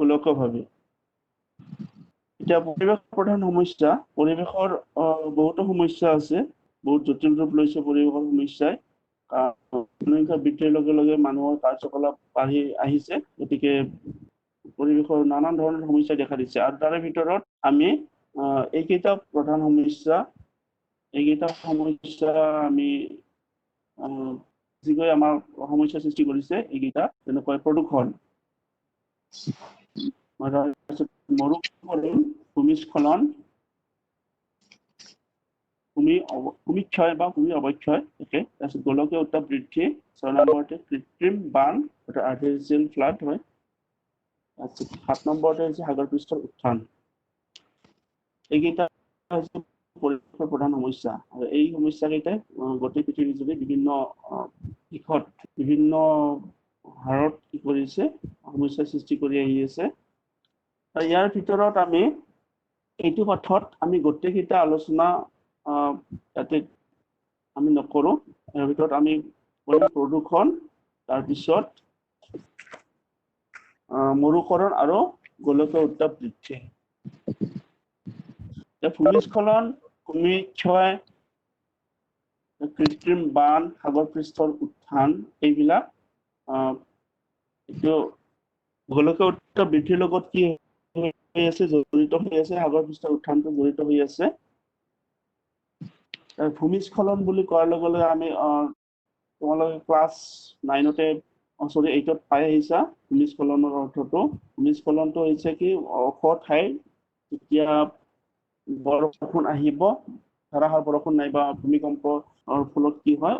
গোলকীয়ভাৱে এতিয়া পৰিৱেশ প্ৰধান সমস্যা পৰিৱেশৰ বহুতো সমস্যা আছে বহুত জটিল ৰূপ লৈছে পৰিৱেশৰ সমস্যাই জনসংখ্যা বৃদ্ধিৰ লগে লগে মানুহৰ কাৰ্যকলাপ বাঢ়ি আহিছে গতিকে পৰিৱেশৰ নানান ধৰণৰ সমস্যা দেখা দিছে আৰু তাৰে ভিতৰত আমি এইকেইটা প্ৰধান সমস্যা আমি যিকৈ আমাৰ সমস্যা সৃষ্টি কৰিছে এইকেইটা যেনেকৈ প্ৰদূষণ মৰুকৰণ ভূমিস্খলন ভূমিক্ষয় বা ভূমি অৱক্ষয় তাৰপিছত গোলকীয় উত্তাপ বৃদ্ধি 6 নম্বৰতে কৃত্ৰিম বান আৰ্টিফিচিয়েল ফ্লাড হয় 7 নম্বৰতে হৈছে সাগৰ পৃষ্ঠৰ উত্থান এইকেইটা হৈছে পৰিৱেশৰ প্ৰধান সমস্যা আৰু এই সমস্যাকেইটাই গোটেই পৃথিৱীজুৰি বিভিন্ন দিশত বিভিন্ন হাৰত কি কৰিছে সমস্যা সৃষ্টি কৰি আহি আছে ইয়াৰ ভিতৰত আমি এইটো পাঠত আমি গোটেইকেইটা আলোচনা ইয়াতে আমি নকৰো ইয়াৰ ভিতৰত আমি প্ৰদূষণ তাৰপিছত মৰুকৰণ আৰু গোলকীয় উত্তাপ বৃদ্ধি ভূমিস্খলন ভূমিক্ষয় কৃত্ৰিম বান সাগৰ পৃষ্ঠৰ উত্থান এইবিলাক এইটো গোলকীয় উত্তাপ বৃদ্ধিৰ লগত কি হৈ আছে জড়িত হৈ আছে সাগৰ পৃষ্ঠৰ উত্থানটো জড়িত হৈ আছে ভূমিস্খলন বুলি কোৱাৰ লগে লগে আমি তোমালোকে ক্লাছ 9তে সৰি 8ত পাই আহিছা ভূমিস্খলনৰ অৰ্থটো ভূমিস্খলনটো হৈছে কি ওখ ঠাইৰ যেতিয়া বৰষুণ আহিব ধাৰাসাৰ বৰষুণ নাইবা ভূমিকম্পৰ ফলত কি হয়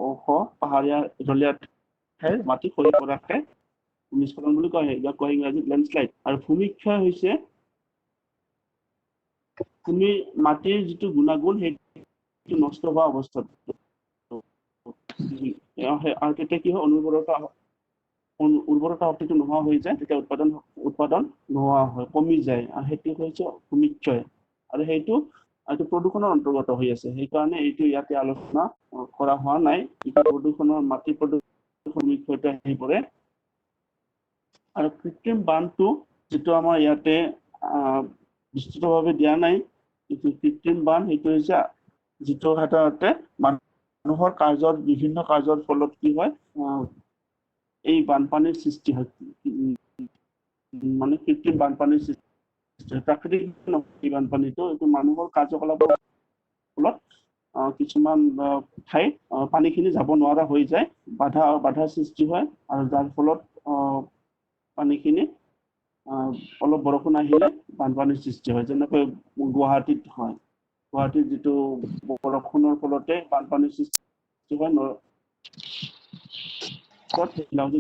ওখ পাহাৰীয়া ঢলীয়া ঠাইৰ মাটি খহি পৰাকে ভূমিস্খলন বুলি কয় ইয়াক কয় ইংৰাজীত লেণ্ডশ্লাইড আৰু ভূমিক্ষয় হৈছে ভূমি মাটিৰ যিটো গুণাগুণ সেইটো নষ্ট হোৱা অৱস্থাত আৰু তেতিয়া কি হয় উৰ্বৰতা শক্তিটো নোহোৱা হৈ যায় তেতিয়া উৎপাদন নোহোৱা হয় কমি যায় আৰু সেইটো হৈছে ভূমিক্ষয় আৰু সেইটো প্ৰদূষণৰ অন্তৰ্গত হৈ আছে সেইকাৰণে এইটো ইয়াতে আলোচনা কৰা হোৱা নাই প্ৰদূষণৰ মাটি প্ৰদূষণ ভূমিক্ষয়টো আহি পৰে আৰু কৃত্ৰিম বানটো যিটো আমাৰ ইয়াতে বিস্তৃতভাৱে দিয়া নাই কৃত্ৰিম বান সেইটো হৈছে যিটো সাধাৰণতে মানুহৰ বিভিন্ন কাৰ্যৰ ফলত কি হয় এই বানপানীৰ সৃষ্টি হয় মানে কৃত্ৰিম বানপানীৰ সৃষ্টি প্ৰাকৃতিক বানপানীটো এইটো মানুহৰ কাৰ্যকলাপৰ ফলত কিছুমান ঠাইত পানীখিনি যাব নোৱাৰা হৈ যায় বাধাৰ সৃষ্টি হয় আৰু যাৰ ফলত পানীখিনি অলপ বৰষুণ আহিলে বানপানীৰ সৃষ্টি হয় যেনেকৈ গুৱাহাটীত হয় গুৱাহাটীত যিটো বৰষুণৰ ফলতে বানপানীৰ সৃষ্টি হয়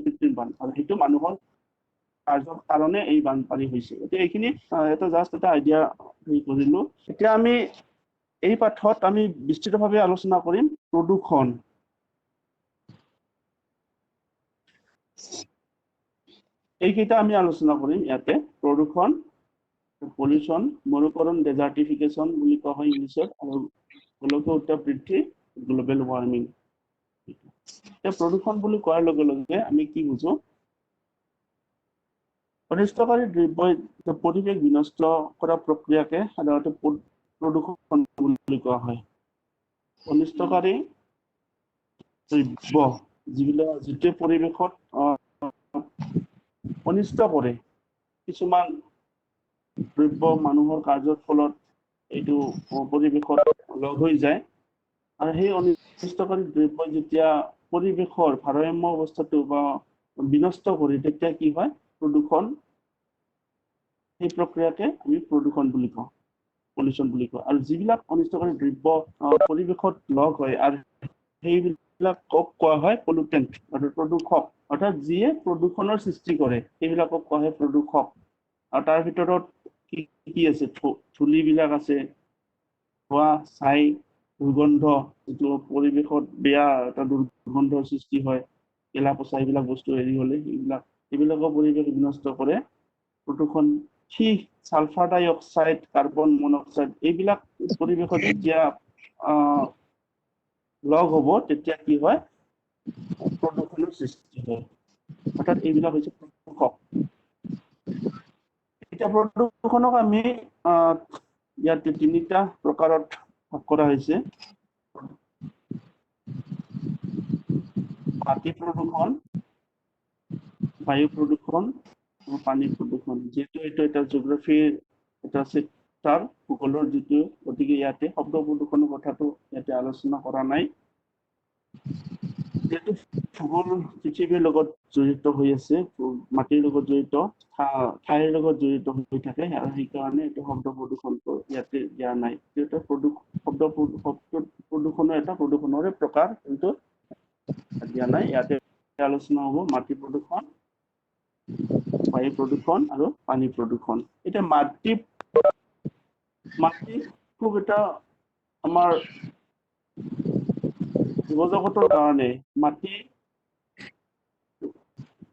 কৃত্ৰিম বান আৰু সেইটো মানুহৰ কাৰ্যৰ কাৰণে এই বানপানী হৈছে এতিয়া এইখিনি এটা জাষ্ট এটা আইডিয়া কৰিলো এতিয়া আমি এই পাঠত আমি বিস্তৃতভাৱে আলোচনা কৰিম প্ৰদূষণ এইকেইটা আমি আলোচনা কৰিম ইয়াতে প্ৰদূষণ পলিউশ্যন মৰুকৰণ ডেজাৰ্টিফিকেশ্যন বুলি কোৱা হয় ইংলিছত আৰু গোলকীয় উত্তাপ বৃদ্ধি গ্লোবেল ৱাৰ্মিং এতিয়া প্ৰদূষণ বুলি কোৱাৰ লগে লগে আমি কি বুজো অনিষ্টকাৰী দ্ৰব্যই পৰিৱেশ বিনষ্ট কৰা প্ৰক্ৰিয়াকে সাধাৰণতে প্ৰদূষণ বুলি কোৱা হয় অনিষ্টকাৰী দ্ৰব্য যিটোৱে পৰিৱেশত অনিষ্ট কৰে কিছুমান দ্ৰব্য মানুহৰ কাৰ্যৰ ফলত এইটো পৰিৱেশত লগ হৈ যায় আৰু সেই অনিষ্টকাৰী দ্ৰব্য যেতিয়া পৰিৱেশৰ ভাৰসাম্য অৱস্থাটো বা বিনষ্ট কৰি তেতিয়া কি হয় প্ৰদূষণ সেই প্ৰক্ৰিয়াকে আমি প্ৰদূষণ বুলি কওঁ পলিউশ্যন বুলি কওঁ আৰু যিবিলাক অনিষ্টকাৰী দ্ৰব্য পৰিৱেশত লগ হয় আৰু সেইবিলাকক কোৱা হয় পলিউটেণ্ট অৰ্থাৎ প্ৰদূষক অৰ্থাৎ যিয়ে প্ৰদূষণৰ সৃষ্টি কৰে সেইবিলাকক কোৱা হয় প্ৰদূষক আৰু তাৰ ভিতৰত কি আছে ধূলিবিলাক আছে ধোঁৱা ছাই দুৰ্গন্ধ যিটো পৰিৱেশত বেয়া এটা দুৰ্গন্ধৰ সৃষ্টি হয় গেলা পচা এইবিলাক বস্তু হেৰি হলে এইবিলাকৰ পৰিৱেশ বিনষ্ট কৰে প্ৰদূষণ ছালফাৰ ডাই অক্সাইড কাৰ্বন মনক্সাইড এইবিলাক পৰিৱেশত যেতিয়া লগ হ'ব তেতিয়া কি হয় প্ৰদূষণৰ সৃষ্টি হয় অৰ্থাৎ এইবিলাক হৈছে প্ৰদূষক এতিয়া প্ৰদূষণক আমি ইয়াতে তিনিটা প্ৰকাৰত ভাগ কৰা হৈছে। মাটি প্ৰদূষণ, বায়ু প্ৰদূষণ আৰু পানী প্ৰদূষণ। যিহেতু এইটো এটা জিঅ'গ্ৰাফিৰ এটা চেপ্টাৰ ভূগোলৰ যিটো, গতিকে ইয়াতে শব্দ প্ৰদূষণৰ কথাটো ইয়াতে আলোচনা কৰা নাই। যিহেতু ভূগোল পৃথিৱীৰ লগত জড়িত হৈ আছে, মাটিৰ লগত জড়িত, ঠাইৰ লগত জড়িত হৈ থাকে, আৰু সেইকাৰণে এইটো শব্দ প্ৰদূষণটো ইয়াতে দিয়া নাই। যিহেতু শব্দ প্ৰদূষণৰ এটা প্ৰদূষণৰে প্ৰকাৰ, কিন্তু দিয়া নাই। ইয়াতে আলোচনা হ'ব মাটি প্ৰদূষণ, বায়ু প্ৰদূষণ আৰু পানী প্ৰদূষণ। এতিয়া মাটি খুব এটা আমাৰ জীৱ-জগতৰ কাৰণে মাটি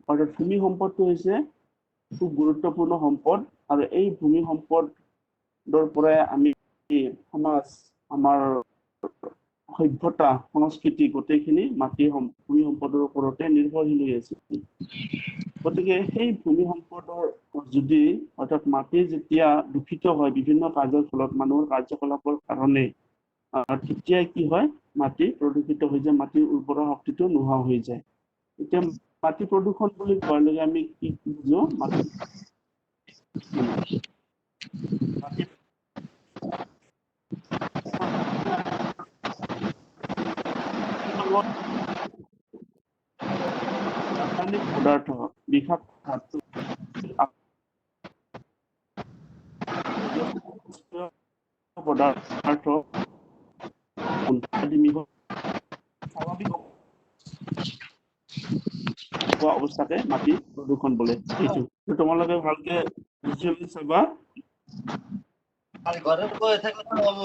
অৰ্থাৎ ভূমি সম্পদটো হৈছে খুব গুৰুত্বপূৰ্ণ সম্পদ, আৰু এই ভূমি সম্পদৰ পৰাই আমি সমাজ, আমাৰ সভ্যতা, সংস্কৃতি গোটেইখিনি ভূমি সম্পদৰ ওপৰতে নিৰ্ভৰশীল হৈ আছে। গতিকে সেই ভূমি সম্পদৰ যদি, অৰ্থাৎ মাটি যেতিয়া দূষিত হয় বিভিন্ন কাৰ্যৰ ফলত, মানুহৰ কাৰ্যকলাপৰ কাৰণে, তেতিয়া কি হয়, মাটি প্ৰদূষিত হৈ যায়, মাটিৰ উৰ্বৰা শক্তিটো নোহোৱা হৈ যায়। এতিয়া মাটি প্ৰদূষণ বুলি কোৱাৰ লগে আমি কি বুজো? মাটি ৰাসায়নিক পদাৰ্থ, বিষাক্ত ধাতু, পদাৰ্থ স্বাভাৱিক অৱস্থাতে মাটি প্ৰদূষণ বোলে। সেইটো তোমালোকে ভালকে ভিজুৱেলি চাবা। ঘৰত গৈ থাকিলে হ'ব।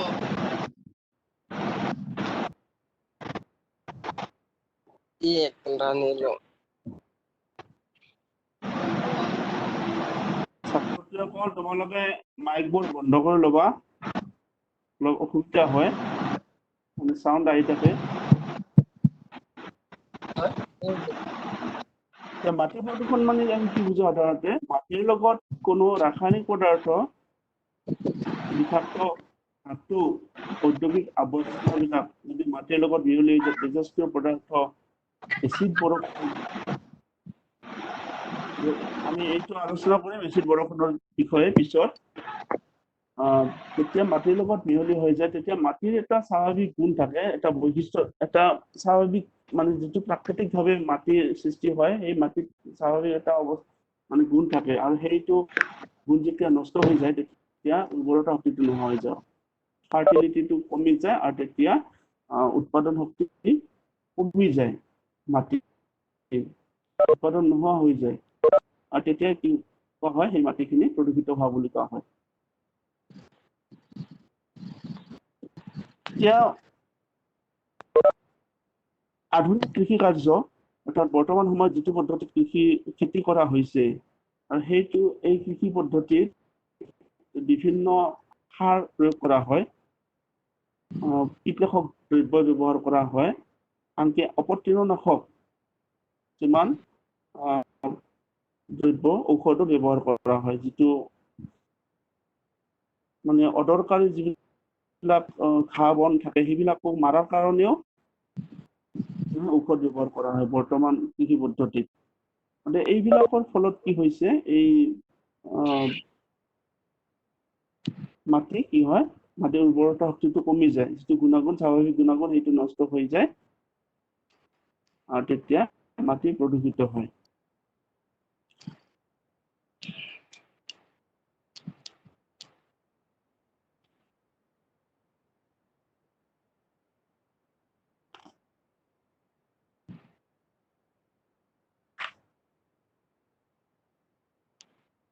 ছাত্ৰসকল, তোমালোকে মাইকবোৰ বন্ধ কৰি ল'বা, অলপ অসুবিধা হয়, মানে চাউণ্ড আহি থাকে। মাটি প্ৰদূষণ মানে আমি কি বুজো? সাধাৰণতে মাটিৰ লগত কোনো ৰাসায়নিক পদাৰ্থ, বিষাক্ত ধাতু, ঔদ্যোগিক আৱৰ্জনাবিলাক যদি মাটিৰ লগত মিহলি হৈ যায়, তেজস্ক্ৰিয় পদাৰ্থ, এচিড বৰষুণ, আমি এইটো আলোচনা কৰিম এচিড বৰষুণৰ বিষয়ে পিছত। যেতিয়া মাটিৰ লগত মিহলি হৈ যায়, তেতিয়া মাটিৰ এটা স্বাভাৱিক গুণ থাকে, এটা বৈশিষ্ট্য, এটা স্বাভাৱিক মানে যিটো প্ৰাকৃতিকভাৱে মাটিৰ সৃষ্টি হয়, সেই মাটিত স্বাভাৱিক এটা মানে গুণ থাকে, আৰু সেইটো গুণ যেতিয়া নষ্ট হৈ যায়, তেতিয়া উৰ্বৰতা শক্তিটো নোহোৱা হৈ যায়, ফাৰ্টিলিটিটো কমি যায়, আৰু তেতিয়া উৎপাদন শক্তি কমি যায়, মাটি উৎপাদন নোহোৱা হৈ যায়, আৰু তেতিয়া কি কোৱা হয়? সেই মাটিখিনি প্ৰদূষিত হোৱা বুলি কোৱা হয়। এতিয়া আধুনিক কৃষি কাৰ্য, অৰ্থাৎ বৰ্তমান সময়ত যিটো পদ্ধতিত খেতি কৰা হৈছে, আৰু এই কৃষি পদ্ধতিত বিভিন্ন সাৰ প্ৰয়োগ কৰা হয়, কীটনাশক দ্ৰব্য ব্যৱহাৰ কৰা হয়, আনকি অপতৃণনাশক কিমান দ্ৰব্য, ঔষধো ব্যৱহাৰ কৰা হয়, যিটো মানে অদৰকাৰী যিবিলাক ঘাঁহ বন থাকে, সেইবিলাকো মাৰাৰ কাৰণেও ঔষধ ব্যৱহাৰ কৰা হয় বৰ্তমান কৃষি পদ্ধতিত। মানে এইবিলাকৰ ফলত কি হৈছে, এই মাটি কি হয়, মাটিৰ উৰ্বৰতা শক্তিটো কমি যায়, যিটো গুণাগুণ, স্বাভাৱিক গুণাগুণ, সেইটো নষ্ট হৈ যায়, আৰু তেতিয়া মাটি প্ৰদূষিত হয়।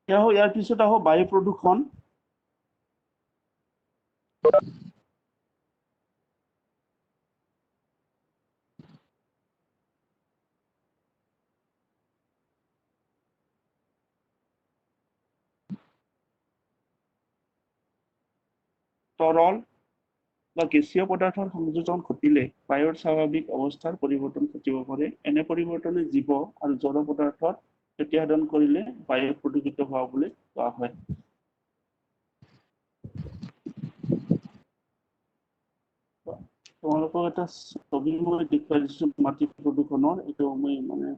ইয়াৰ পিছত আহো বায়ু প্ৰদূষণ। তৰল বা গেছীয় পদাৰ্থৰ সংযোজন ঘটিলে বায়ুৰ স্বাভাৱিক অৱস্থাৰ পৰিৱৰ্তন ঘটিব পাৰে। এনে পৰিৱৰ্তনে জীৱ আৰু জড় পদাৰ্থত ক্ষতি সাধন কৰিলে বায়ু প্ৰদূষিত হোৱা বুলি কোৱা হয়। তোমালোকক এটা ছবি মই দেখুৱাই দিছোঁ মাটি প্ৰদূষণৰ, এইটো মই মানে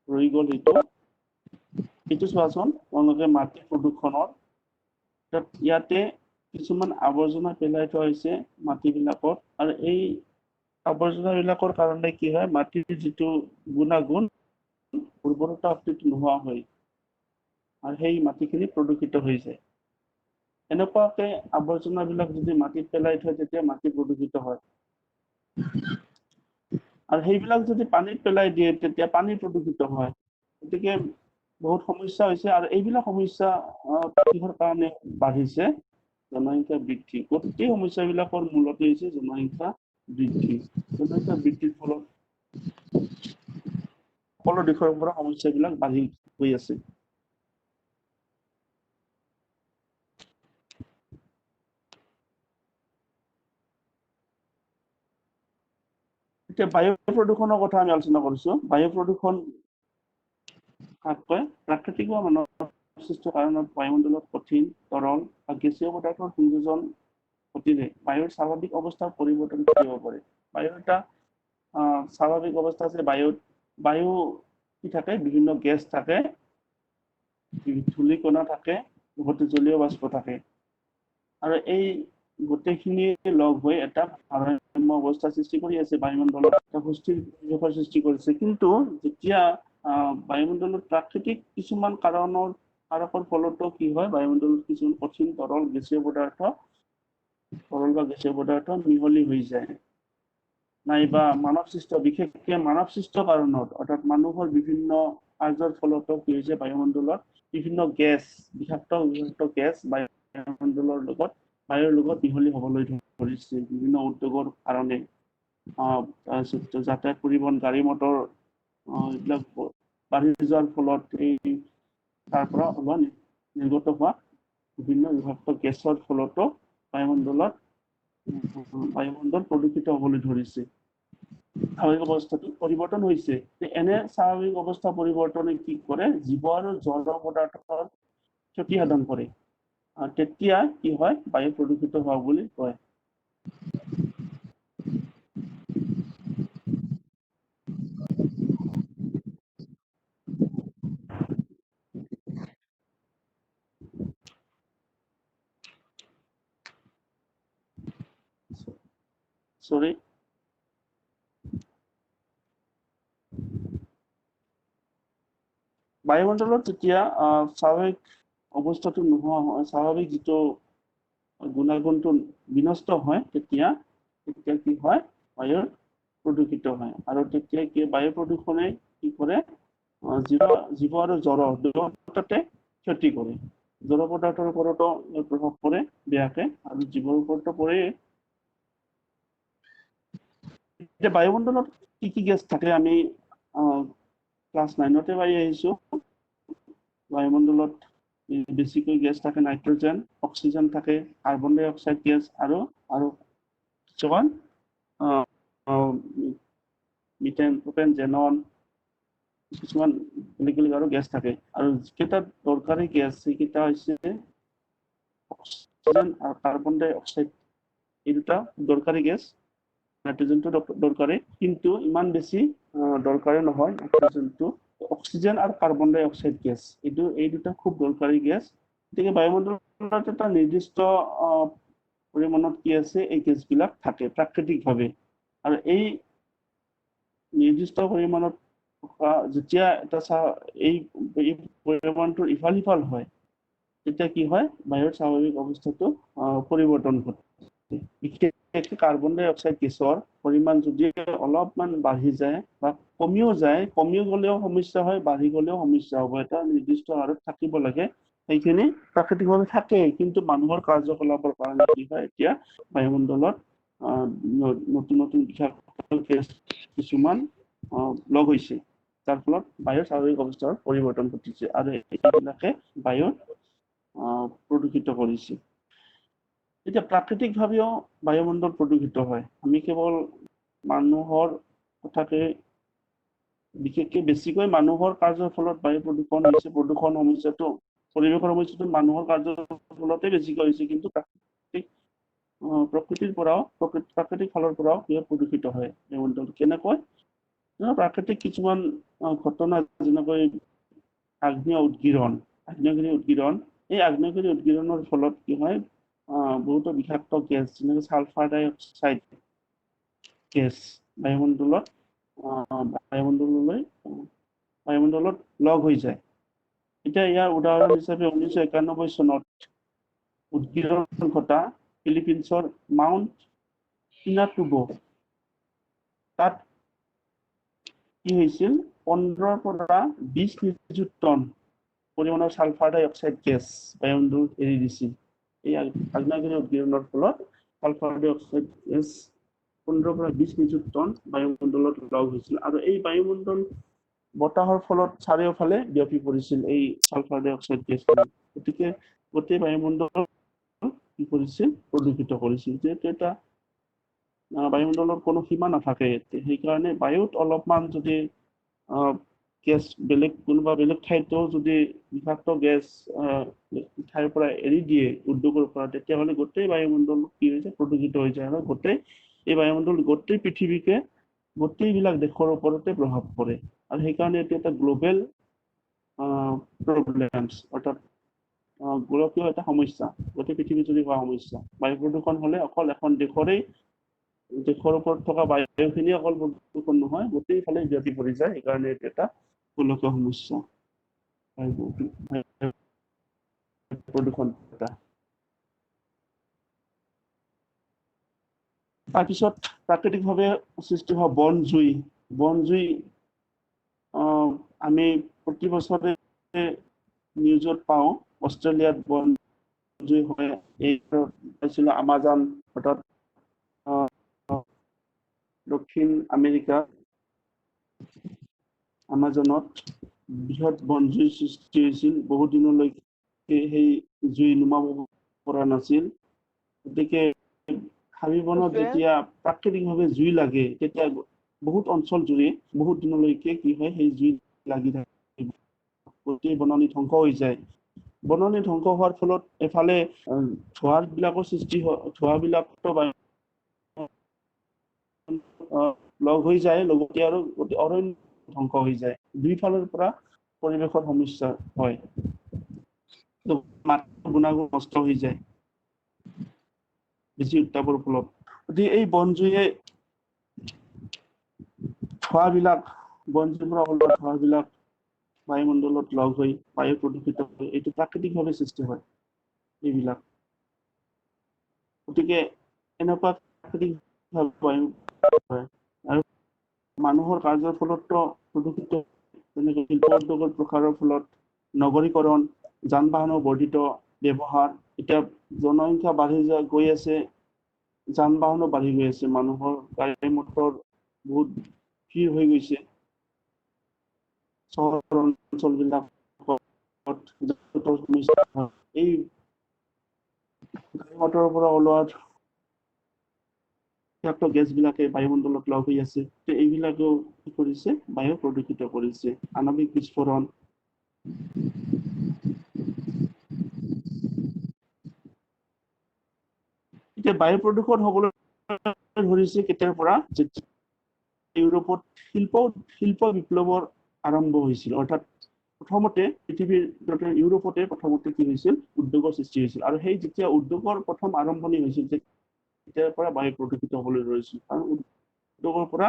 ৰৈ গ'ল এইটো চোৱাচোন তোমালোকে মাটি প্ৰদূষণৰ ইয়াতে কিছুমান আৱৰ্জনা পেলাই থোৱা হৈছে মাটিবিলাকত, আৰু এই আৱৰ্জনাবিলাকৰ কাৰণে কি হয় মাটিৰ যিটো গুণাগুণ উৰ্বৰতা শক্তিটো নোহোৱা হয় আৰু সেই মাটিখিনি প্ৰদূষিত হৈ যায়। এনেকুৱাকে আৱৰ্জনাবিলাক যদি মাটিত পেলাই থয় তেতিয়া মাটি প্ৰদূষিত হয়, আৰু সেইবিলাক যদি পানীত পেলাই দিয়ে তেতিয়া পানী প্ৰদূষিত হয়। গতিকে বহুত সমস্যা হৈছে, আৰু এইবিলাক সমস্যা কিহৰ কাৰণে বাঢ়িছে? জনসংখ্যা বৃদ্ধি। গোটেই সমস্যাবিলাকৰ মূলতে হৈছে জনসংখ্যা বৃদ্ধি। জনসংখ্যা বৃদ্ধিৰ ফলত সকলো দিশৰ পৰা সমস্যাবিলাক বাঢ়ি গৈ আছে। এতিয়া বায়ু প্ৰদূষণৰ কথা আমি আলোচনা কৰিছো। বায়ু প্ৰদূষণ কাক কয়? প্ৰাকৃতিক বা মানৱ সৃষ্ট কাৰণত বায়ুমণ্ডলত কঠিন, তৰল বা গেছীয় পদাৰ্থৰ সংযোজন ঘটিলে বায়ুৰ স্বাভাৱিক অৱস্থাৰ পৰিৱৰ্তন কৰিব পাৰে। বায়ুৰ এটা স্বাভাৱিক অৱস্থা আছে, বায়ু কি থাকে? বিভিন্ন গেছ থাকে, ধূলিকণা থাকে, বহুতো জলীয় বাষ্প থাকে, আৰু এই গোটেইখিনি লগ হৈ এটা ভাৰসাম্য অৱস্থা সৃষ্টি কৰি আছে বায়ুমণ্ডলত, এটা সুস্থিৰ পৰিৱেশৰ সৃষ্টি কৰিছে। কিন্তু যেতিয়া বায়ুমণ্ডলত প্ৰাকৃতিক কিছুমান কাৰকৰ ফলতো কি হয়, বায়ুমণ্ডলত কিছুমান কঠিন তৰল গেছীয় পদাৰ্থ মিহলি হৈ যায়, নাইবা বিশেষকে মানৱ সৃষ্ট কাৰণত, অৰ্থাৎ মানুহৰ বিভিন্ন কাৰ্যৰ ফলতো কি হৈছে বায়ুমণ্ডলত বিভিন্ন গেছ, বিষাক্ত গেছ বায়ুমণ্ডলৰ লগত বায়ুৰ লগত মিহলি হ'বলৈ ধৰিছে বিভিন্ন উদ্যোগৰ কাৰণে। তাৰপিছত যাতায়াত পৰিবহণ, গাড়ী মটৰ এইবিলাক বাঢ়ি যোৱাৰ ফলত এই তাৰ পৰা নিৰ্গত হোৱা বিভিন্ন বিষাক্ত গেছৰ ফলতো বায়ুমণ্ডল প্ৰদূষিত হ'বলৈ ধৰিছে। স্বাভাৱিক অৱস্থাটো পৰিৱৰ্তন হৈছে। এনে স্বাভাৱিক অৱস্থা পৰিৱৰ্তনে কি কৰে? জীৱ আৰু জড় পদাৰ্থৰ ক্ষতি সাধন কৰে, আৰু তেতিয়া কি হয়? বায়ু প্ৰদূষিত হোৱা বুলি কয়। Sorry. বায়ুমণ্ডলত যেতিয়া স্বাভাৱিক অৱস্থাটো নোহোৱা হয়, স্বাভাৱিক যিটো গুণাগুণটো বিনষ্ট হয়, তেতিয়া কি হয়? বায়ুৰ প্ৰদূষিত হয়, আৰু তেতিয়া কি বায়ু প্ৰদূষণে কি কৰে? জীৱ আৰু জড় দুয়োটাতে ক্ষতি কৰে। জড় পদাৰ্থৰ ওপৰতো প্ৰভাৱ পৰে বেয়াকে, আৰু জীৱৰ ওপৰতো পৰে। এতিয়া বায়ুমণ্ডলত কি কি গেছ থাকে আমি ক্লাছ 9তে পাই আহিছো। বায়ুমণ্ডলত বেছিকৈ গেছ থাকে নাইট্ৰজেন, অক্সিজেন থাকে, কাৰ্বন ডাই অক্সাইড গেছ, আৰু কিছুমান মিথেন, প্ৰপেন, জেনন, কিছুমান বেলেগ বেলেগ আৰু গেছ থাকে। আৰু যিকেইটা দৰকাৰী গেছ সেইকেইটা হৈছে অক্সিজেন আৰু কাৰ্বন ডাই অক্সাইড। এই দুটা দৰকাৰী গেছ। নাইট্ৰজেনটো দৰকাৰী, কিন্তু ইমান বেছি দৰকাৰী নহয় নাইট্ৰজেনটো। অক্সিজেন আৰু কাৰ্বন ডাই অক্সাইড গেছ, এই দুটা খুব দৰকাৰী গেছ। গতিকে বায়ুমণ্ডলত এটা নিৰ্দিষ্ট পৰিমাণত কি আছে? এই গেছবিলাক থাকে প্ৰাকৃতিকভাৱে, আৰু এই নিৰ্দিষ্ট পৰিমাণত যেতিয়া এই পৰিমাণটোৰ ইফাল সিফাল হয়, তেতিয়া কি হয়? বায়ুৰ স্বাভাৱিক অৱস্থাটো পৰিৱৰ্তন ঘটে। বিশেষকৈ কাৰ্বন ডাই অক্সাইড গেছৰ পৰিমাণ যদি অলপমান বাঢ়ি যায় বা কমিও গ'লেও সমস্যা হয়, বাঢ়ি গ'লেও সমস্যা হ'ব। এটা নিৰ্দিষ্ট হাৰত থাকিব লাগে। সেইখিনি প্ৰাকৃতিকভাৱে থাকে, কিন্তু মানুহৰ কাৰ্যকলাপৰ কাৰণে কি হয়? এতিয়া বায়ুমণ্ডলত নতুন নতুন বিষাক্ত গেছ কিছুমান লগ হৈছে, যাৰ ফলত বায়ুৰ স্বাভাৱিক অৱস্থাৰ পৰিৱৰ্তন ঘটিছে, আৰু এইবিলাকে বায়ুৰ প্ৰদূষিত কৰিছে। এতিয়া প্ৰাকৃতিকভাৱেও বায়ুমণ্ডল প্ৰদূষিত হয়। আমি কেৱল মানুহৰ কথাকে বিশেষকৈ বেছিকৈ মানুহৰ কাৰ্যৰ ফলত বায়ু প্ৰদূষণ হৈছে। প্ৰদূষণ সমস্যাটো, পৰিৱেশৰ সমস্যাটো মানুহৰ কাৰ্যৰ ফলতে বেছিকৈ হৈছে, কিন্তু প্ৰাকৃতিক প্ৰকৃতিৰ পৰাও প্ৰাকৃতিক ফালৰ পৰাও প্ৰদূষিত হয় বায়ুমণ্ডল কেনেকৈ প্ৰাকৃতিক কিছুমান ঘটনা যেনেকৈ আগ্নেয় উদগীৰণ এই আগ্নেয়গিৰি উদগীৰণৰ ফলত কি হয় বহুতো বিষাক্ত গেছ যেনেকৈ ছালফাৰ ডাই অক্সাইড গেছ বায়ুমণ্ডলত লগ হৈ যায় এতিয়া ইয়াৰ উদাহৰণ হিচাপে 1991 চনত উদগীৰণ ঘটা ফিলিপিন্সৰ মাউণ্ট পিনাটুবো তাত কি হৈছিল 15 পৰা 20 নিযুত টন পৰিমাণৰ ছালফাৰ ডাই অক্সাইড গেছ বায়ুমণ্ডলত এৰি দিছিল এই আগ্নেয়গিৰি উদগীৰণৰ ফলত ছালফাৰ ডাই অক্সাইড গেছ 15 পৰা 20 নিযুত টন বায়ুমণ্ডলত লগ হৈছিল আৰু এই বায়ুমণ্ডল বতাহৰ ফলত চাৰিওফালে বিয়পি পৰিছিল এই ছালফাৰ ডাই অক্সাইড গেছ গতিকে গোটেই বায়ুমণ্ডল কি কৰিছিল প্ৰদূষিত কৰিছিল যিহেতু এটা বায়ুমণ্ডলৰ কোনো সীমা নাথাকে সেইকাৰণে বায়ুত অলপমান যদি গেছ কোনোবা বেলেগ ঠাইতো যদি বিষাক্ত গেছ ঠাইৰ পৰা এৰি দিয়ে উদ্যোগৰ পৰা তেতিয়াহ'লে গোটেই বায়ুমণ্ডল কি হৈছে প্ৰদূষিত হৈ যায় আৰু গোটেই এই বায়ুমণ্ডল গোটেই পৃথিৱীকে গোটেইবিলাক দেশৰ ওপৰতে প্ৰভাৱ পৰে আৰু সেইকাৰণে এইটো এটা গ্ল'বেল প্ৰব্লেমছ অৰ্থাৎ গোলকীয় এটা সমস্যা গোটেই পৃথিৱীজুৰি হোৱা সমস্যা বায়ু প্ৰদূষণ হ'লে অকল এখন দেশৰ ওপৰত থকা বায়ুখিনি অকল প্ৰদূষণ নহয় গোটেইফালে বিয়পি পৰি যায় সেইকাৰণে এইটো এটা গোলকীয় সমস্যা প্ৰদূষণ এটা তাৰপিছত প্ৰাকৃতিকভাৱে সৃষ্টি হোৱা বনজুই আমি প্ৰতি বছৰে নিউজত পাওঁ অষ্ট্ৰেলিয়াত বনজুই হয় এই পাইছিলোঁ আমাজন অৰ্থাৎ দক্ষিণ আমেৰিকা আমাজনত বৃহৎ বনজুই সৃষ্টি হৈছিল বহু দিনলৈকে সেই জুই নুমাব পৰা নাছিল গতিকে হাবি বনত যেতিয়া প্ৰাকৃতিকভাৱে জুই লাগে তেতিয়া বহুত অঞ্চল জুৰি বহুত দিনলৈকে কি হয় সেই জুই লাগি থাকে গোটেই বননি ধ্বংস হৈ যায় বননি ধ্বংস হোৱাৰ ফলত এফালে ধোঁৱাবিলাকৰ সৃষ্টি হয় ধোঁৱাবিলাকতো লগ হৈ যায় লগতে আৰু অৰণ্য ধ্বংস হৈ যায় দুইফালৰ পৰা পৰিৱেশৰ সমস্যা হয় মাটিৰ গুণাগুণ নষ্ট হৈ যায় বেছি উত্তাপৰ ফলত গতিকে এই বনজুয়ে বনজুইৰ পৰা ওলোৱা ধোঁৱাবিলাক বায়ুমণ্ডলত লগ হৈ বায়ু প্ৰদূষিত হয় এইটো প্ৰাকৃতিকভাৱে সৃষ্টি হয় এইবিলাক গতিকে এনেকুৱা প্ৰাকৃতিকভাৱে বায়ু হয় আৰু মানুহৰ কাৰ্যৰ ফলতো প্ৰদূষিত যেনেকৈ শিল্প উদ্যোগৰ প্ৰসাৰৰ ফলত নগৰীকৰণ যান বাহনৰ বৰ্ধিত ব্যৱহাৰ এতিয়া জনসংখ্যা বাঢ়ি গৈ আছে যান বাহনো বাঢ়ি গৈ আছে মানুহৰ গাড়ী মটৰ বহুত ভিৰ হৈ গৈছে চহৰ অঞ্চলবিলাকত এই গাড়ী মটৰৰ পৰা ওলোৱা বিষাক্ত গেছবিলাকে বায়ুমণ্ডলত লগ হৈ আছে এইবিলাকেও কি কৰিছে বায়ু প্ৰদূষিত কৰিছে আণৱিক বিস্ফোৰণ এতিয়া বায়ু প্ৰদূষণ হ'বলৈ ধৰিছে কেতিয়াৰ পৰা ইউৰোপত শিল্প বিপ্লৱৰ আৰম্ভ হৈছিল অৰ্থাৎ প্ৰথমতে পৃথিৱীৰ ইউৰোপতে প্ৰথমতে কি হৈছিল উদ্যোগৰ সৃষ্টি হৈছিল আৰু সেই যেতিয়া উদ্যোগৰ প্ৰথম আৰম্ভণি হৈছিল তেতিয়াৰ পৰা বায়ু প্ৰদূষিত হ'বলৈ ধৰিছিল কাৰণ উদ্যোগৰ পৰা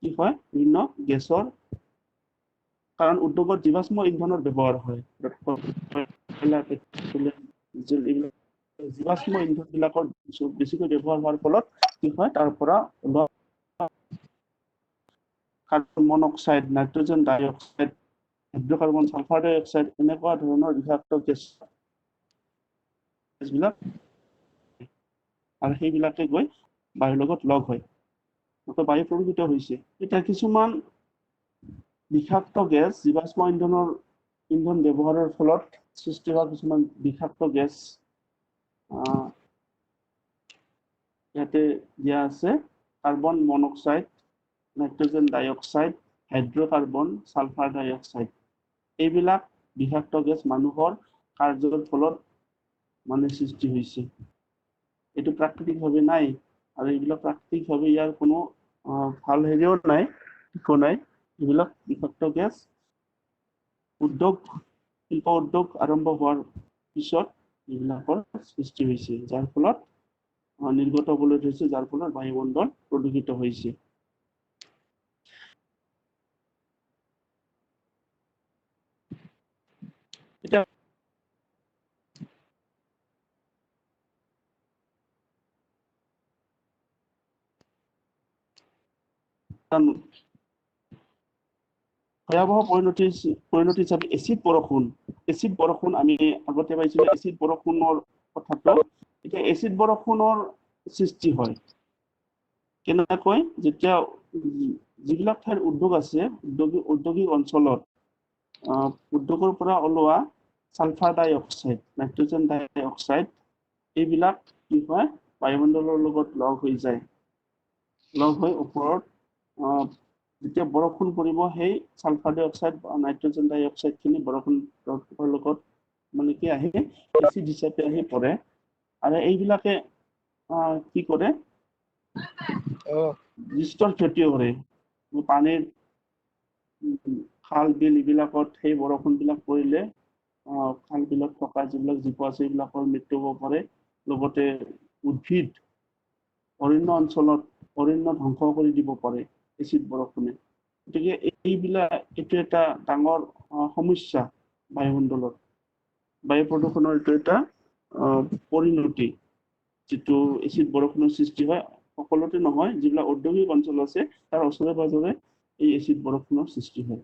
কি হয় বিভিন্ন গেছৰ কাৰণ উদ্যোগত জীৱাশ্ম ইন্ধনৰ ব্যৱহাৰ হয় জীৱাশ্ম ইন্ধনবিলাকৰ বেছিকৈ ব্যৱহাৰ হোৱাৰ ফলত কি হয় তাৰ পৰা কাৰ্বন মনক্সাইড নাইট্ৰজেন ডাই অক্সাইড হাইড্ৰকাৰ্বন ছালফাৰ ডাই অক্সাইড এনেকুৱা ধৰণৰ বিষাক্ত গেছবিলাক আৰু সেইবিলাকে গৈ বায়ুৰ লগত লগ হয় বায়ু প্ৰদূষিত হৈছে এতিয়া কিছুমান বিষাক্ত গেছ জীৱাশ্ম ইন্ধন ব্যৱহাৰৰ ফলত সৃষ্টি হোৱা কিছুমান বিষাক্ত গেছ ইয়াতে দিয়া আছে কাৰ্বন মনক্সাইড নাইট্ৰজেন ডাই অক্সাইড হাইড্ৰকাৰ্বন ছালফাৰ ডাই অক্সাইড এইবিলাক বিষাক্ত গেছ মানুহৰ কাৰ্যৰ ফলত মানে সৃষ্টি হৈছে এইটো প্ৰাকৃতিকভাৱে নাই আৰু এইবিলাক প্ৰাকৃতিকভাৱে ইয়াৰ কোনো ভাল হেৰিও নাই, একো নাই। এইবিলাক বিষাক্ত গেছ শিল্প উদ্যোগ আৰম্ভ হোৱাৰ পিছত এইবিলাকৰ সৃষ্টি হৈছে, যাৰ ফলত নিৰ্গত হ'বলৈ ধৰিছে, যাৰ ফলত বায়ুমণ্ডল প্ৰদূষিত হৈছে। এতিয়া ভয়াৱহ পৰিণতি হিচাপে এচিড বৰষুণ আমি আগতে পাইছিলোঁ এচিড বৰষুণৰ কথাটো। এতিয়া এচিড বৰষুণৰ সৃষ্টি হয় কেনেকৈ, যেতিয়া যিবিলাক ঠাইৰ উদ্যোগ আছে, ঔদ্যোগিক অঞ্চলত উদ্যোগৰ পৰা ওলোৱা ছালফাৰ ডাই অক্সাইড, নাইট্ৰজেন ডাই অক্সাইড, এইবিলাক কি হয় বায়ুমণ্ডলৰ লগত লগ হৈ যায়। লগ হৈ ওপৰত যেতিয়া বৰষুণ পৰিব, সেই ছালফাৰ ডাই অক্সাইড বা নাইট্ৰজেন ডাই অক্সাইডখিনি বৰষুণৰ লগত মানে কি আহি এচিড হিচাপে আহি পৰে। আৰু এইবিলাকে কি কৰে, বিস্তৰ ক্ষতিও কৰে। পানীৰ খাল বিল এইবিলাকত সেই বৰষুণবিলাক পৰিলে খাল বিলত থকা যিবিলাক জীৱ আছে এইবিলাকৰ মৃত্যু হ'ব পাৰে। লগতে উদ্ভিদ অৰণ্য অঞ্চলত অৰণ্য ধ্বংস কৰি দিব পাৰে এচিড বৰষুণে। গতিকে এইটো এটা ডাঙৰ সমস্যা বায়ুমণ্ডলত। বায়ু প্ৰদূষণৰ এইটো এটা পৰিণতি, যিটো এচিড বৰষুণৰ সৃষ্টি হয়। সকলোতে নহয়, যিবিলাক ঔদ্যোগিক অঞ্চল আছে তাৰ ওচৰে পাজৰে এই এচিড বৰষুণৰ সৃষ্টি হয়।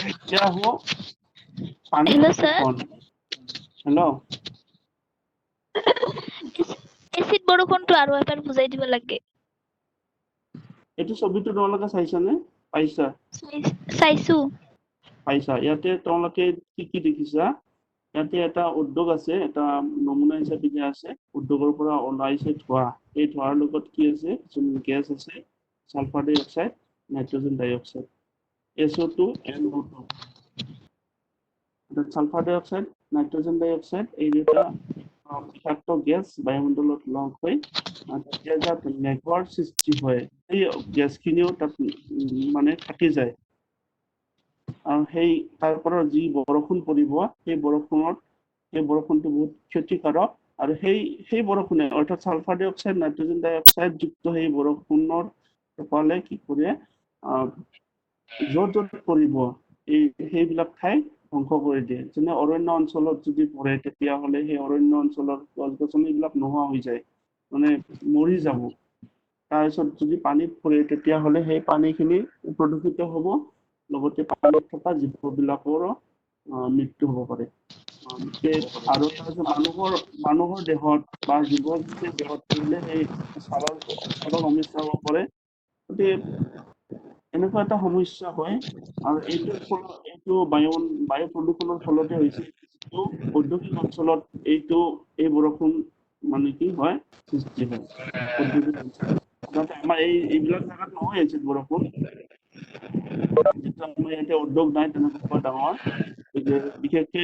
এতিয়া হ'ব পানী প্ৰদূষণ। হেল্ল', এচিড বৰষুণটো আৰু এবাৰ বুজাই দিব লাগে। এইটো ছবিটো তোমালোকে চাইছানে? পাইছা? চাইছো। পাইছা? ইয়াতে তোমালোকে কি কি দেখিছা? ইয়াতে এটা উদ্যোগ আছে, এটা নমুনা হিচাপে দিয়া আছে। উদ্যোগৰ পৰা ওলাইছে ধোঁৱা। এই ধোঁৱাৰ লগত কি আছে? কিছুমান গেছ আছে, ছালফাৰ ডাই অক্সাইড, নাইট্ৰজেন ডাই অক্সাইড, SO2 NO2। ছালফাৰ ডাই অক্সাইড, নাইট্ৰজেন ডাই অক্সাইড, এই দুটা বিষাক্ত গেছ বায়ুমণ্ডলত লগ হৈ তেতিয়া যাত মেঘৰ সৃষ্টি হয়, সেই গেছখিনিও তাত মানে থাকি যায়। আৰু তাৰ পৰা যি বৰষুণ পৰিব, সেই বৰষুণটো বহুত ক্ষতিকাৰক। আৰু সেই বৰষুণে, অৰ্থাৎ ছালফাৰ ডাই অক্সাইড, নাইট্ৰজেন ডাই অক্সাইড যুক্ত সেই বৰষুণৰ পালে কি কৰে, য'ত য'ত পৰিব সেইবিলাক ঠাই ধ্বংস কৰি দিয়ে। যেনে অৰণ্য অঞ্চলত যদি পৰে, তেতিয়াহ'লে সেই অৰণ্য অঞ্চলৰ গছ গছনিবিলাক নোহোৱা হৈ যায়, মানে মৰি যাব। তাৰপিছত যদি পানীত পৰে, তেতিয়াহ'লে সেই পানীখিনি প্ৰদূষিত হ'ব, লগতে পানীত থকা জীৱবিলাকৰো মৃত্যু হ'ব পাৰে। আৰু তাৰপিছত মানুহৰ দেহত বা জীৱ-জন্তুৰ দেহত পৰিলে সেই ছালৰ সমস্যা হ'ব পাৰে। গতিকে এনেকুৱা এটা সমস্যা হয়। আৰু এইটো বায়ু প্ৰদূষণৰ ফলতে হৈছে, যিটো ঔদ্যোগিক অঞ্চলত এই বৰষুণ মানে কি হয়, সৃষ্টি হয় ঔদ্যোগিক অঞ্চলত। সাধাৰণতে আমাৰ এইবিলাক জেগাত নহয় এচিড বৰষুণ, যিটো আমাৰ ইয়াতে উদ্যোগ নাই তেনেকুৱা ডাঙৰ। বিশেষকে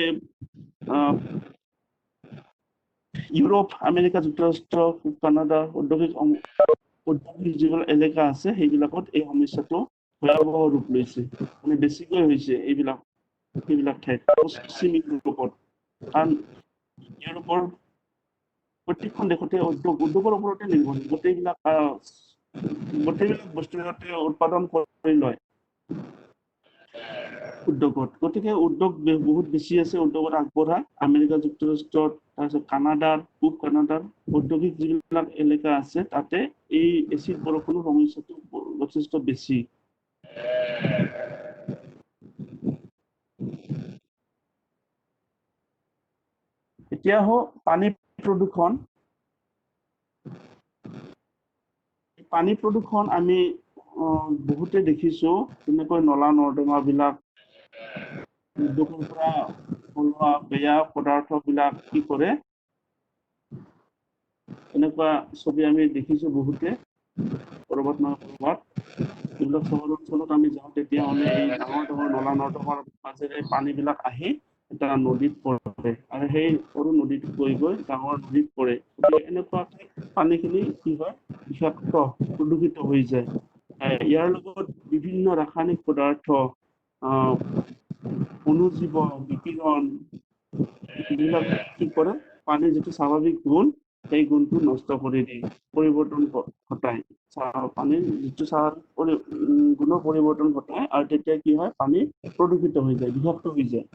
ইউৰোপ, আমেৰিকা যুক্তৰাষ্ট্ৰ, কানাডা ঔদ্যোগিক যিবিলাক এলেকা আছে, সেইবিলাকত এই সমস্যাটো ভয়াৱহ ৰূপ লৈছে, মানে বেছিকৈ হৈছে সেইবিলাক ঠাইত, পশ্চিম ইউৰোপত। কাৰণ ইউৰোপৰ প্ৰত্যেকখন দেশতে উদ্যোগৰ ওপৰতে নিৰ্ভৰশীল। গোটেইবিলাক বস্তু সিহঁতে উৎপাদন কৰি লয় উদ্যোগত। গতিকে উদ্যোগ বহুত বেছি আছে, উদ্যোগত আগবঢ়া। আমেৰিকা যুক্তৰাষ্ট্ৰত, তাৰপিছত পূব কানাডাৰ ঔদ্যোগিক যিবিলাক এলেকা আছে, তাতে এই এচিড বৰষুণৰ সমস্যাটো যথেষ্ট বেছি। এতিয়া পানী প্ৰদূষণ। পানী প্ৰদূষণ আমি বহুতে দেখিছো, যেনেকৈ নলা নৰ্দমাবিলাক, উদ্যোগৰ পৰা ওলোৱা বেয়া পদাৰ্থবিলাক কি কৰে, এনেকুৱা ছবি আমি দেখিছো বহুতে ক'ৰবাত নহয় ক'ৰবাত। যিবিলাক চহৰ অঞ্চলত আমি যাওঁ, তেতিয়াহ'লে এই ডাঙৰ ডাঙৰ নলা নৰ্দমাৰ মাজেৰে পানীবিলাক আহি এটা নদীত পৰে আৰু সেই সৰু নদীত গৈ গৈ ডাঙৰ নদীত পৰে। গতিকে এনেকুৱাকে পানীখিনি কি হয় বিষাক্ত প্ৰদূষিত হৈ যায়। ইয়াৰ লগত বিভিন্ন ৰাসায়নিক পদাৰ্থ, অনুজীৱ, বিকিৰণ এইবিলাক কি কৰে পানীৰ যিটো স্বাভাৱিক গুণ সেই গুণটো নষ্ট কৰি দিয়ে, পৰিৱৰ্তন ঘটায়। পানীৰ যিটো স্বাভাৱিক গুণৰ পৰিৱৰ্তন ঘটায় আৰু তেতিয়া কি হয় পানী প্ৰদূষিত হৈ যায়, বিষাক্ত হৈ যায়।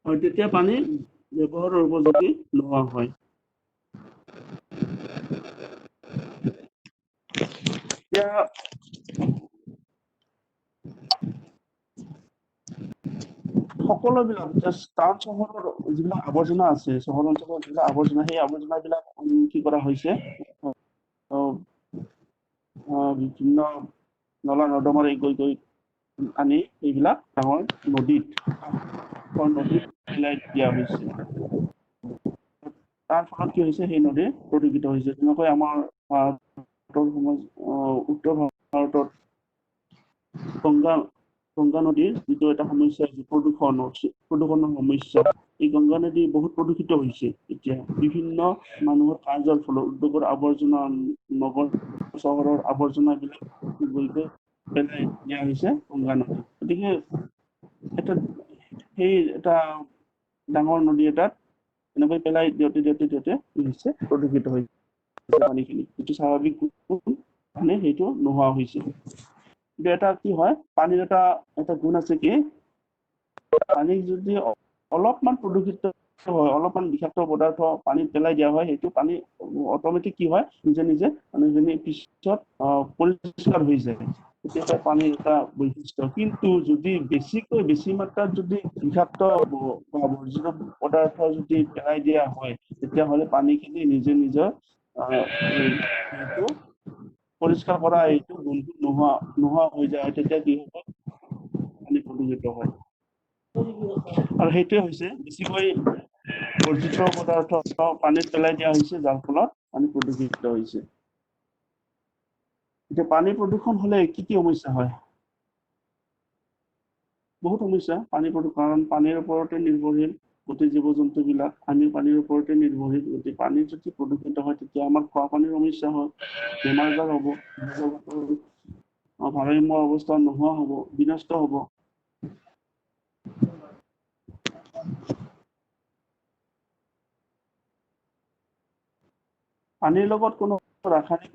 আৰু তেতিয়া পানী ব্যৱহাৰৰ উপযোগী নোহোৱা হয়। এতিয়া সকলোবিলাক টাউন চহৰৰ যিবিলাক আৱৰ্জনা আছে, চহৰ অঞ্চলৰ যিবিলাক আৱৰ্জনা, সেই আৱৰ্জনাবিলাক কি কৰা হৈছে বিভিন্ন নলা নৰ্দমাৰে গৈ গৈ আনি এইবিলাক ডাঙৰ নদীত পেলাই দিয়া হৈছে। তাৰ ফলত কি হৈছে সেই নদী প্ৰদূষিত হৈছে। যেনেকৈ আমাৰ উত্তৰ ভাৰতত গংগা নদীৰ যিটো এটা সমস্যা আছে প্ৰদূষণৰ সমস্যা, এই গংগা নদী বহুত প্ৰদূষিত হৈছে এতিয়া বিভিন্ন মানুহৰ কাৰ্যৰ ফলত, উদ্যোগৰ আৱৰ্জনা, নগৰ চহৰৰ আৱৰ্জনাবিলাক গৈ গৈ পেলাই দিয়া হৈছে গংগা নদী। গতিকে এটা ডাঙৰ নদী এটাত এনেকৈ পেলাই দিওঁতে কি হৈছে প্ৰদূষিত হৈছে পানীখিনি, যিটো স্বাভাৱিক মানে সেইটো নোহোৱা হৈছে। কিন্তু এটা কি হয় পানীৰ এটা গুণ আছে কি, পানীক যদি অলপমান প্ৰদূষিত হয়, অলপমান বিষাক্ত পদাৰ্থ পানীত পেলাই দিয়া হয়, সেইটো পানী অট'মেটিক কি হয় নিজে নিজে পানীখিনি পিছত পৰিষ্কাৰ হৈ যায়। সেইটো পানীৰ এটা বৈশিষ্ট্য। কিন্তু যদি বেছি মাত্ৰাত যদি বিষাক্ত বা বৰ্জিত পদাৰ্থ যদি পেলাই দিয়া হয়, তেতিয়াহ'লে পানীখিনি নিজে নিজৰ সেইটো পৰিষ্কাৰ কৰা এইটো গুণটো নোহোৱা হৈ যায়। তেতিয়া কি হ'ব পানী প্ৰদূষিত হয়। আৰু সেইটোৱে হৈছে বেছিকৈ বৰ্জিত পদাৰ্থ পানীত পেলাই দিয়া হৈছে, যাৰ ফলত পানী প্ৰদূষিত হৈছে। এতিয়া পানী প্ৰদূষণ হলে কি কি সমস্যা হয়? বহুত সমস্যা পানী প্ৰদূষণ, কাৰণ পানীৰ ওপৰতে নিৰ্ভৰশীল গোটেই জীৱ জন্তুবিলাক, আমি পানীৰ ওপৰতে নিৰ্ভৰশীল। গতিকে পানী যদি প্ৰদূষিত হয় তেতিয়া আমাৰ খোৱা পানীৰ সমস্যা হয়, বেমাৰ আজাৰ হ'ব, ভাৰসাম্য অৱস্থা নোহোৱা হ'ব, বিনষ্ট হ'ব। পানীৰ লগত কোনো ৰাসায়নিক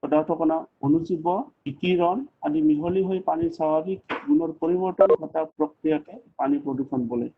পদাৰ্থ কণা, অনুজীৱ, বিকিৰণ আদি মিহলি হৈ পানীৰ স্বাভাৱিক গুণৰ পৰিৱৰ্তন ঘটা প্ৰক্ৰিয়াকে পানী প্ৰদূষণ বোলে।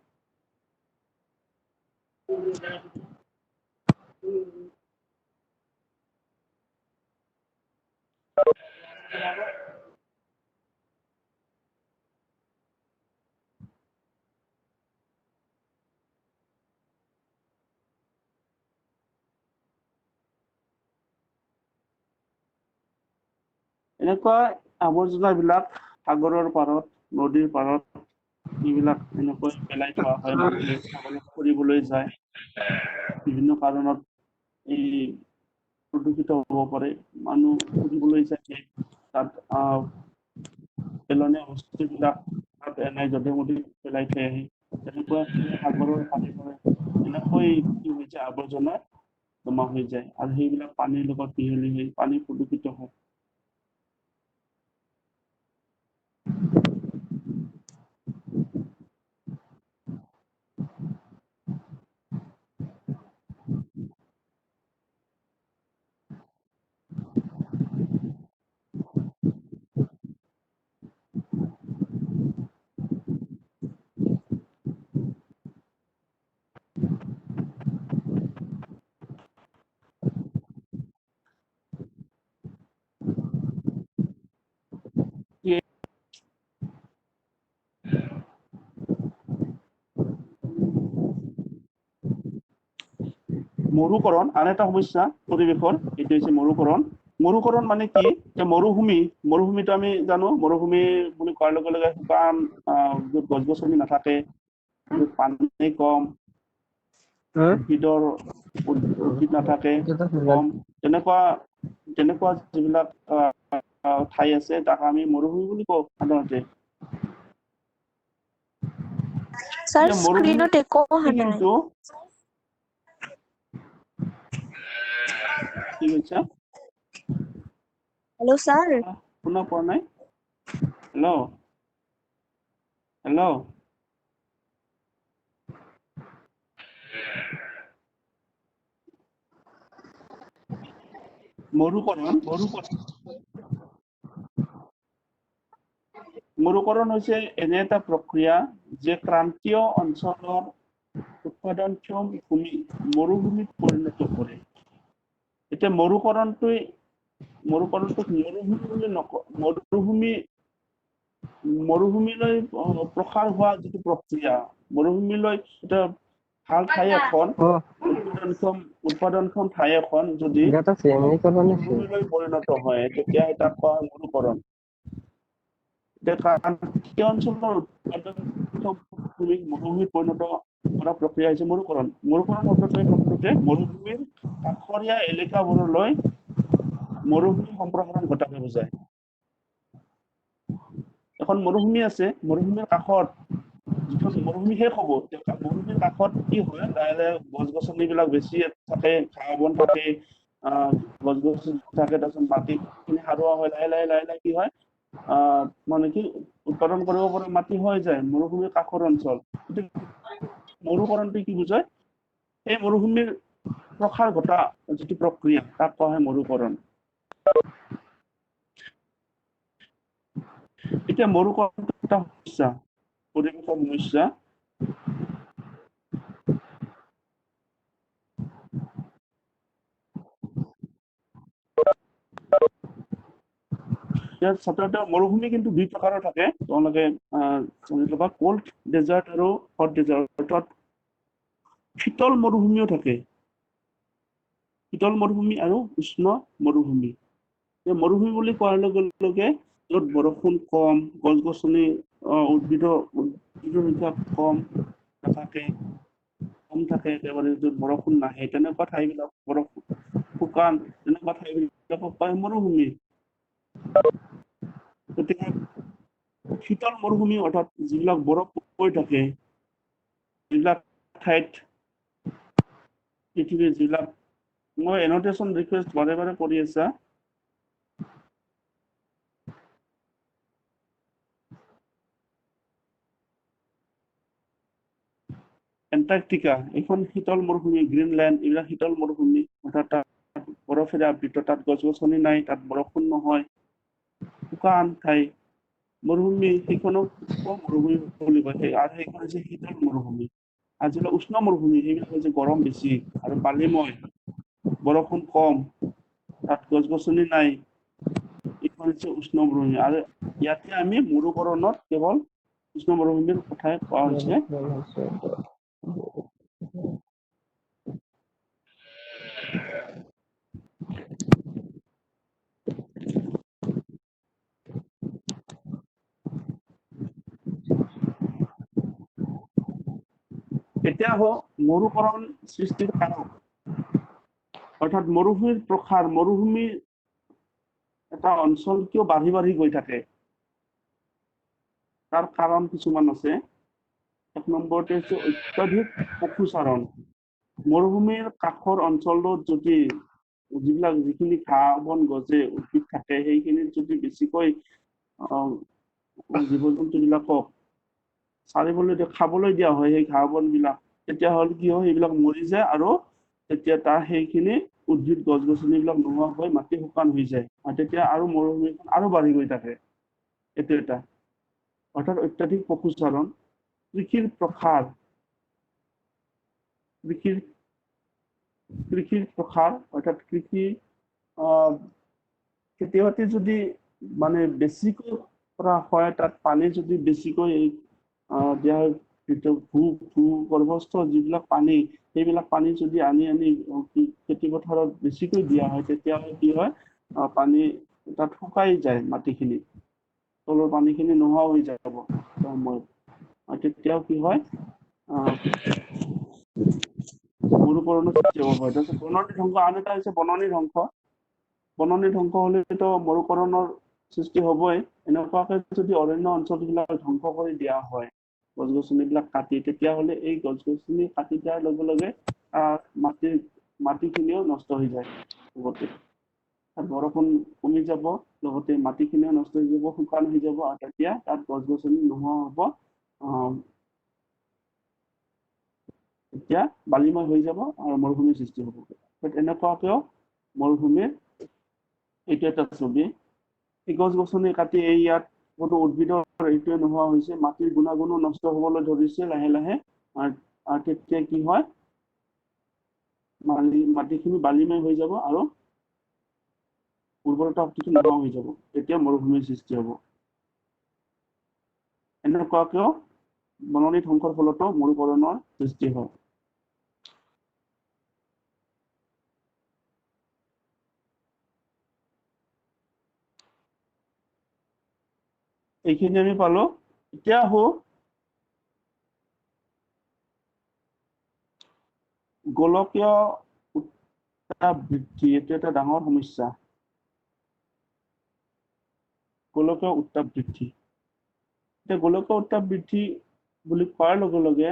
এনেকুৱা আৱৰ্জনাবিলাক সাগৰৰ পাৰত, নদীৰ পাৰত এইবিলাক এনেকৈ পেলাই থোৱা হয়। মানুহে সাগৰত ফুৰিবলৈ যায়, বিভিন্ন কাৰণত এই প্ৰদূষিত হ'ব পাৰে। মানুহ ফুৰিবলৈ যায়, তাত পেলনীয়া বস্তুবিলাক তাত এনে যধে মধে পেলাই থৈ আহি, তেনেকুৱা সাগৰৰ পানী এনেকৈ কি হৈ যায় আৱৰ্জনা জমা হৈ যায় আৰু সেইবিলাক পানীৰ লগত মিহলি হৈ পানী প্ৰদূষিত হয়। মৰুকৰণ আন এটা সমস্যা পৰিৱেশৰ, এইটো হৈছে মৰুকৰণ। মৰুকৰণ মানে কি? যে মৰুভূমিটো আমি জানো, মৰুভূমি বুলি কোৱাৰ লগে লগে শুকান, য'ত গছ গছনি নাথাকে, য'ত পানী কম, উদ্ভিদ নাথাকে কম, তেনেকুৱা যিবিলাক ঠাই আছে তাক আমি মৰুভূমি বুলি কওঁ সাধাৰণতে। স্যাৰ যে স্ক্ৰিনত মৰুভূমি একো অহা নাই। কিন্তু কি কৈছা হেল্ল' স্যাৰ, শুনা পোৱা নাই হেল্ল' হেল্ল' মৰুকৰণ হৈছে এনে এটা প্ৰক্ৰিয়া যে ক্ৰান্তীয় অঞ্চলৰ উৎপাদনক্ষম ভূমি মৰুভূমিত পৰিণত কৰে। এতিয়া মৰুকৰণটোক মৰুভূমি বুলি মৰুভূমিলৈ প্ৰসাৰ হোৱা যিটো প্ৰক্ৰিয়া, মৰুভূমিলৈ এটা ভাল ঠাই এখন উৎপাদনক্ষম ঠাই এখন যদি মৰুভূমিলৈ পৰিণত হয় তেতিয়া তাক কোৱা হয় মৰুকৰণ। ক্ৰান্তীয় অঞ্চলৰ উৎপাদনক্ষম ভূমিক মৰুভূমিত পৰিণত কৰা প্ৰক্ৰিয়া হৈছে মৰুকৰণ। মৰুকৰণ শব্দটোৱে প্ৰকৃততে মৰুভূমিৰ কাষৰীয়া এলেকাবোৰলৈ মৰুভূমি সম্প্ৰসাৰণ ঘটাকে বুজায়। এখন মৰুভূমি আছে, মৰুভূমিৰ কাষত যিখন মৰুভূমি শেষ হ'ব, মৰুভূমিৰ কাষত কি হয়, লাহে লাহে গছ গছনিবিলাক বেছি থাকে, ঘাঁহ বন থাকে, গছ গছনি থাকে, তাৰপিছত মাটিখিনি সাৰুৱা হয়, লাহে লাহে কি হয়, মানে কি উৎপাদন কৰিব পৰা মাটি হৈ যায় মৰুভূমিৰ কাষৰ অঞ্চল। মৰুকৰণটো কি বুজায়, এই মৰুভূমিৰ প্ৰসাৰ ঘটা যিটো প্ৰক্ৰিয়া তাক কোৱা হয় মৰুকৰণ। এতিয়া মৰুকৰণটো এটা সমস্যা, পৰিৱেশৰ সমস্যা। ইয়াত সাধাৰণতে মৰুভূমি কিন্তু দুই প্ৰকাৰৰ থাকে, তেওঁলোকে কোল্ড ডেজাৰ্ট আৰু হট ডেজাৰ্ট, অৰ্থাৎ শীতল মৰুভূমিও থাকে, শীতল মৰুভূমি আৰু উষ্ণ মৰুভূমি। মৰুভূমি বুলি কোৱাৰ লগে লগে য'ত বৰষুণ কম, গছ গছনি উদ্ভিদৰ সংখ্যা কম থাকে, একেবাৰে য'ত বৰষুণ নাহে তেনেকুৱা ঠাইবিলাক শুকান, তেনেকুৱা ঠাইবিলাকক কয় মৰুভূমি। গতিকে শীতল মৰুভূমি অৰ্থাৎ যিবিলাক বৰফ পৰি থাকে, যিবিলাক ঠাইত পৃথিৱীৰ যিবিলাক, মই এনটেশ্যন ৰিকুৱেষ্ট বাৰে বাৰে কৰি আছা, এণ্টাৰ্কটিকা এইখন শীতল মৰুভূমি, গ্ৰীণলেণ্ড এইবিলাক শীতল মৰুভূমি, অৰ্থাৎ তাত বৰফেৰে আবৃত, তাত গছ গছনি নাই, তাত বৰষুণ নহয়, শুকান ঠাই। মৰুভূমি সেইখনক মৰুভূমি বুলি কয়, আৰু সেইখন হৈছে শীতল মৰুভূমি। আৰু যিবিলাক উষ্ণ মৰুভূমি সেইবিলাক হৈছে গৰম বেছি আৰু বালিময়, বৰষুণ কম, তাত গছ গছনি নাই, এইখন হৈছে উষ্ণ মৰুভূমি। আৰু ইয়াতে আমি মৰুকৰণত কেৱল উষ্ণ মৰুভূমিৰ কথাই কোৱা হৈছে। এতিয়া মৰুকৰণ সৃষ্টিৰ কাৰক, অৰ্থাৎ মৰুভূমিৰ প্ৰসাৰ, মৰুভূমিৰ এটা অঞ্চল কিয় বাঢ়ি বাঢ়ি গৈ থাকে, তাৰ কাৰণ কিছুমান আছে। এক নম্বৰতে হৈছে অত্যাধিক পশুচাৰণ। মৰুভূমিৰ কাষৰ অঞ্চলটোত যদি যিখিনি ঘাঁহ বন গজে, উদ্ভিদ থাকে, সেইখিনিত যদি বেছিকৈ জীৱ জন্তুবিলাকক খাবলৈ দিয়া হয় সেই ঘাঁহ বনবিলাক, তেতিয়াহ'লে কি হয়, সেইবিলাক মৰি যায় আৰু তেতিয়া সেইখিনি উদ্ভিদ গছ গছনিবিলাক নোহোৱা হৈ মাটি শুকান হৈ যায়, আৰু তেতিয়া আৰু মৰুভূমিখন আৰু বাঢ়ি গৈ থাকে। এইটো এটা, অৰ্থাৎ অত্যাধিক পশুচাৰণ। কৃষিৰ প্ৰসাৰ, অৰ্থাৎ খেতি বাতি যদি মানে বেছিকৈ কৰা হয়, তাত পানী যদি বেছিকৈ দিয়া হয়, ভূগৰ্ভস্থ যিবিলাক পানী, সেইবিলাক পানী যদি আনি খেতি পথাৰত বেছিকৈ দিয়া হয়, তেতিয়াহ'লে কি হয়, পানী তাত শুকাই যায়, মাটিখিনি, তলৰ পানীখিনি নোহোৱা হৈ যাব সময়ত, আৰু তেতিয়াও কি হয়, মৰুকৰণৰ সৃষ্টি হ'ব পাৰে। তাৰপিছত বননি ধ্বংস, আন এটা হৈছে বননি ধ্বংস। বননি ধ্বংস হ'লেতো মৰুকৰণৰ সৃষ্টি হ'বই। এনেকুৱাকে যদি অৰণ্য অঞ্চলবিলাক ধ্বংস কৰি দিয়া হয়, গছ-গছনিবিলাক কাটি, তেতিয়াহ'লে এই গছ-গছনি কাটি দিয়াৰ লগে লগে মাটিখিনিও নষ্ট হৈ যায় লগতে। বৰষুণ কমি যাব, লগতে মাটিখিনিও নষ্ট হৈ যাব, শুকান হৈ যাব, আৰু তেতিয়া তাত গছ-গছনি নোহোৱা হ'ব। তেতিয়া বালিময় হৈ যাব আৰু মৰুভূমিৰ সৃষ্টি হ'ব। এনেকুৱাকেও মৰুভূমিৰ এইটো এটা ছবি। এই গছ-গছনি কাটি ইয়াত কোনো উদ্ভিদৰ এইটোৱে নোহোৱা হৈছে, মাটিৰ গুণাগুণো নষ্ট হ'বলৈ ধৰিছে লাহে লাহে। আৰু তেতিয়া কি হয়, মাটিখিনি বালিময় হৈ যাব আৰু উৰ্বৰতা শক্তিটো নোহোৱা হৈ যাব, তেতিয়া মৰুভূমিৰ সৃষ্টি হ'ব। এনেকুৱাকেও বননি ধ্বংসৰ ফলতো মৰুকৰণৰ সৃষ্টি হয়। এইখিনি আমি পালো। এতিয়া আহো গোলকীয় উত্তাপ বৃদ্ধি। এইটো এটা ডাঙৰ সমস্যা। গোলকীয় উত্তাপ বৃদ্ধি, এতিয়া গোলকীয় উত্তাপ বৃদ্ধি বুলি কোৱাৰ লগে লগে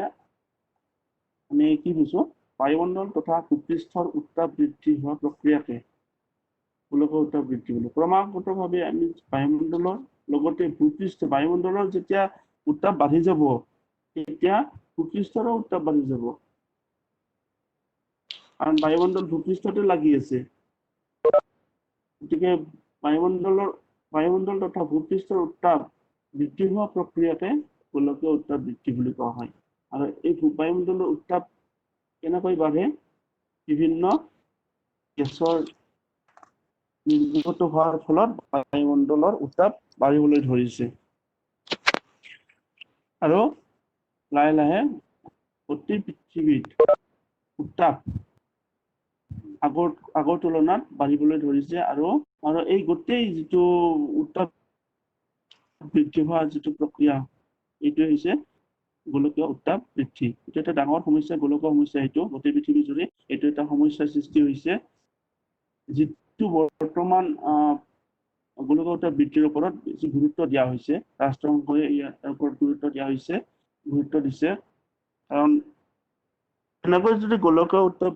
আমি কি বুজো, বায়ুমণ্ডল তথা ভূপৃষ্ঠৰ উত্তাপ বৃদ্ধি হোৱা প্ৰক্ৰিয়াকে গোলকীয় উত্তাপ বৃদ্ধি বুলি। ক্ৰমাগতভাৱে আমি বায়ুমণ্ডলৰ লগতে বায়ুমণ্ডলৰ যেতিয়া উত্তাপ বাঢ়ি যাব, তেতিয়া ভূপৃষ্ঠৰো উত্তাপ বাঢ়ি যাব, কাৰণ বায়ুমণ্ডল ভূপৃষ্ঠতে লাগি আছে। গতিকে বায়ুমণ্ডল তথা ভূপৃষ্ঠৰ উত্তাপ বৃদ্ধি হোৱা প্ৰক্ৰিয়াকে গোলকীয় উত্তাপ বৃদ্ধি বুলি কোৱা হয়। আৰু এই বায়ুমণ্ডলৰ উত্তাপ কেনেকৈ বাঢ়ে, বিভিন্ন গেছৰ নিৰ্গত হোৱাৰ ফলত বায়ুমণ্ডলৰ উত্তাপ বাঢ়িবলৈ ধৰিছে। আৰু লাহে লাহে গোটেই পৃথিৱীত উত্তাপ আগৰ তুলনাত বাঢ়িবলৈ ধৰিছে। আৰু এই গোটেই যিটো উত্তাপ বৃদ্ধি হোৱা যিটো প্ৰক্ৰিয়া, এইটোৱে হৈছে গোলকীয় উত্তাপ বৃদ্ধি। এইটো এটা ডাঙৰ সমস্যা, গোলকীয় সমস্যা। এইটো গোটেই পৃথিৱী জুৰি এইটো এটা সমস্যাৰ সৃষ্টি হৈছে, যিটো বৰ্তমান গোলকীয় উত্তাপ বৃদ্ধিৰ ওপৰত বেছি গুৰুত্ব দিয়া হৈছে। ৰাষ্ট্ৰসংঘই ইয়াৰ ওপৰত গুৰুত্ব দিছে। কাৰণ এনেকৈ যদি গোলকীয় উত্তাপ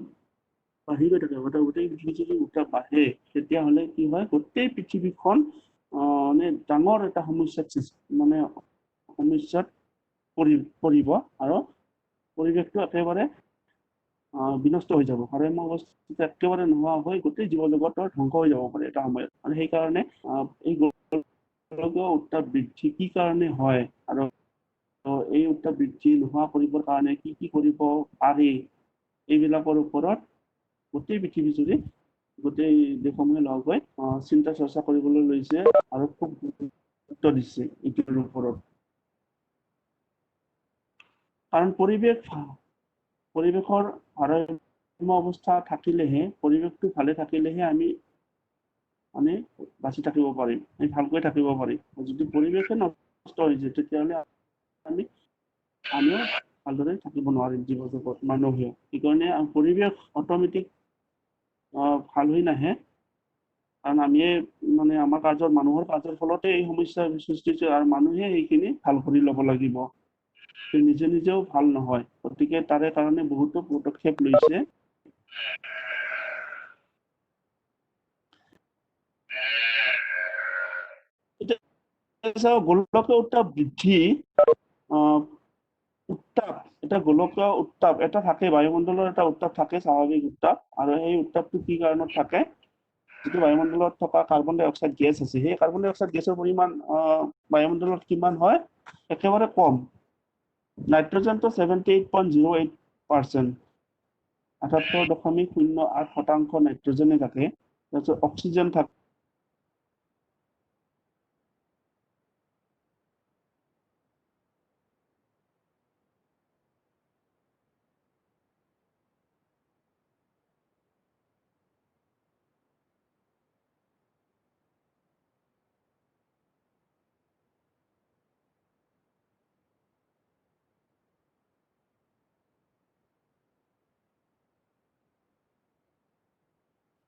বাঢ়ি গৈ থাকে, গোটেই পৃথিৱী যদি উত্তাপ বাঢ়ে, তেতিয়াহ'লে কি হয়, গোটেই পৃথিৱীখন মানে ডাঙৰ এটা সমস্যাত পৰিব, আৰু পৰিৱেশটো একেবাৰে বিনষ্ট হৈ যাব। ভাৰসাম্য অৱস্থা একেবাৰে নোহোৱা হৈ গোটেই জীৱ জগতৰ ধ্বংস হৈ যাব পাৰে এটা সময়ত। আৰু সেইকাৰণে এই গোলকীয় উত্তাপ বৃদ্ধি কি কাৰণে হয়, আৰু এই উত্তাপ বৃদ্ধি নোহোৱা কৰিবৰ কাৰণে কি কি কৰিব পাৰি, এইবিলাকৰ ওপৰত গোটেই পৃথিৱী জুৰি গোটেই দেশসমূহে লগ হৈ চিন্তা চৰ্চা কৰিবলৈ লৈছে, আৰু খুব গুৰুত্ব দিছে এইটোৰ ওপৰত। কাৰণ পৰিৱেশৰ ভাৰসাম্য অৱস্থা থাকিলেহে, পৰিৱেশটো ভালে থাকিলেহে আমি বাচি থাকিব পাৰিম, আমি ভালকৈ থাকিব পাৰিম। যদি পৰিৱেশে নষ্ট হৈ যায়, তেতিয়াহ'লে আমিও ভালদৰে থাকিব নোৱাৰিম, জীৱ জগত, মানুহে। সেইকাৰণে পৰিৱেশ অট'মেটিক ভাল হৈ নাহে, কাৰণ আমিয়ে আমাৰ মানুহৰ কাৰ্যৰ ফলতে এই সমস্যাৰ সৃষ্টি হৈছে, আৰু মানুহে সেইখিনি ভাল কৰি ল'ব লাগিব। নিজেও ভাল নহয়, গতিকে তাৰে কাৰণে বহুতো পদক্ষেপ লৈছে। গোলকীয় উত্তাপ বৃদ্ধি, গোলকীয় উত্তাপ এটা থাকে, বায়ুমণ্ডলৰ এটা উত্তাপ থাকে, স্বাভাৱিক উত্তাপ। আৰু সেই উত্তাপটো কি কাৰণত থাকে, যিটো বায়ুমণ্ডলত থকা কাৰ্বন ডাই অক্সাইড গেছ আছে, সেই কাৰ্বন ডাই অক্সাইড গেছৰ পৰিমাণ বায়ুমণ্ডলত কিমান হয়, একেবাৰে কম। নাইট্ৰজেনটো 78.08%, 78.08% নাইট্ৰজেনে থাকে। তাৰপিছত অক্সিজেন থাকে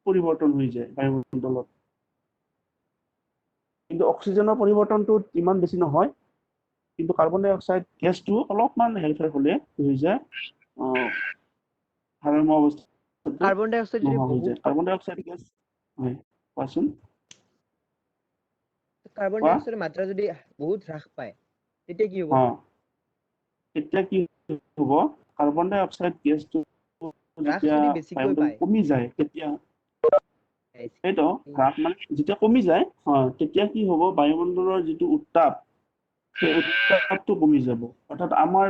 পৰিৱৰ্তন হৈ যায় বায়ুমণ্ডলত, কিন্তু অক্সিজেনৰ পৰিৱৰ্তনটো ইমান বেছি নহয়। কিন্তু কাৰ্বন ডাই অক্সাইড গেছটো অলপমান হেৰফেৰ হ'লে কি হৈ যায় ভাৰসাম্য অৱস্থাটো কাৰ্বন ডাই অক্সাইড যদি নোহোৱা হৈ বহুত যায়। কাৰ্বন ডাই অক্সাইড গেছ হয় কোৱাচোন কাৰ্বন ডাই অক্সাইডৰ মাত্ৰা যদি বহুত হ্ৰাস পায় তেতিয়া কি হ'ব? তেতিয়া কি হ'ব কাৰ্বন ডাই অক্সাইড গেছটো হ্ৰাস যেতিয়া যদি বেছিকৈ বায়ুমণ্ডলত পায় কমি যায় তেতিয়া সেইটো হ্ৰাস মানে যেতিয়া কমি যায় তেতিয়া কি হ'ব বায়ুমণ্ডলৰ যিটো উত্তাপ সেই উত্তাপটো কমি যাব অৰ্থাৎ আমাৰ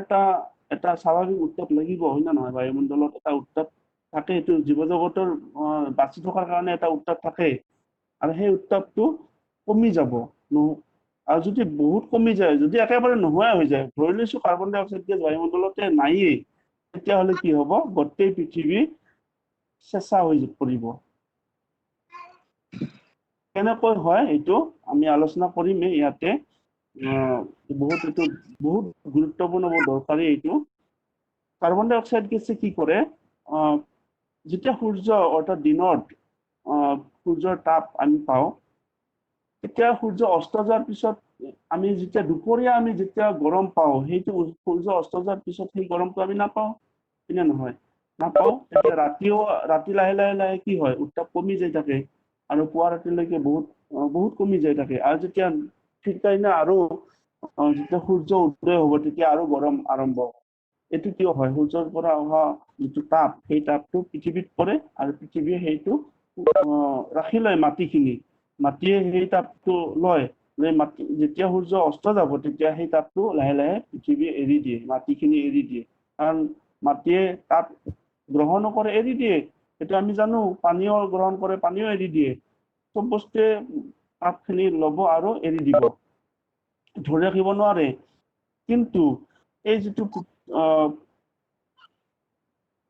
এটা স্বাভাৱিক উত্তাপ লাগিব হয় না নহয় বায়ুমণ্ডলত এটা উত্তাপ থাকে এইটো জীৱ জগতৰ বাচি থকাৰ কাৰণে এটা উত্তাপ থাকে আৰু সেই উত্তাপটো কমি যাব আৰু যদি বহুত কমি যায় যদি একেবাৰে নোহোৱা হৈ যায় ধৰি লৈছো কাৰ্বন ডাই অক্সাইড গেছ বায়ুমণ্ডলতে নায়েই তেতিয়াহ'লে কি হ'ব গোটেই পৃথিৱী চেঁচা হৈ পৰিব কেনেকৈ হয় এইটো আমি আলোচনা কৰিমেই ইয়াতে এইটো বহুত গুৰুত্বপূৰ্ণ বহুত দৰকাৰী এইটো কাৰ্বন ডাই অক্সাইড গেছে কি কৰে যেতিয়া সূৰ্য অৰ্থাৎ দিনত সূৰ্যৰ তাপ আমি পাওঁ তেতিয়া সূৰ্য অস্ত যোৱাৰ পিছত আমি যেতিয়া দুপৰীয়া আমি যেতিয়া গৰম পাওঁ সেইটো সূৰ্য অস্ত যোৱাৰ পিছত সেই গৰমটো আমি নাপাওঁ হয়নে নহয় নাপাওঁ তেতিয়া ৰাতি লাহে লাহে লাহে কি হয় উত্তাপ কমি যায় থাকে আৰু পুৱা ৰাতিলৈকে বহুত কমি যায় থাকে আৰু যেতিয়া ঠিক কাৰণে আৰু যেতিয়া সূৰ্য উদয় হ'ব তেতিয়া আৰু গৰম আৰম্ভ হ'ব এইটো কিয় হয় সূৰ্যৰ পৰা অহা যিটো তাপ সেই তাপটো পৃথিৱীত পৰে আৰু পৃথিৱীয়ে সেইটো ৰাখি লয় মাটিয়ে সেই তাপটো লয় মাটি যেতিয়া সূৰ্য অস্ত যাব তেতিয়া সেই তাপটো লাহে লাহে পৃথিৱীয়ে এৰি দিয়ে মাটিখিনি এৰি দিয়ে কাৰণ মাটিয়ে তাপ গ্ৰহণ নকৰে এৰি দিয়ে সেইটো আমি জানো পানীও গ্ৰহণ কৰে পানীও এৰি দিয়ে চব বস্তুৱে তাপখিনি ল'ব আৰু এৰি দিব ধৰি ৰাখিব নোৱাৰে কিন্তু এই যিটো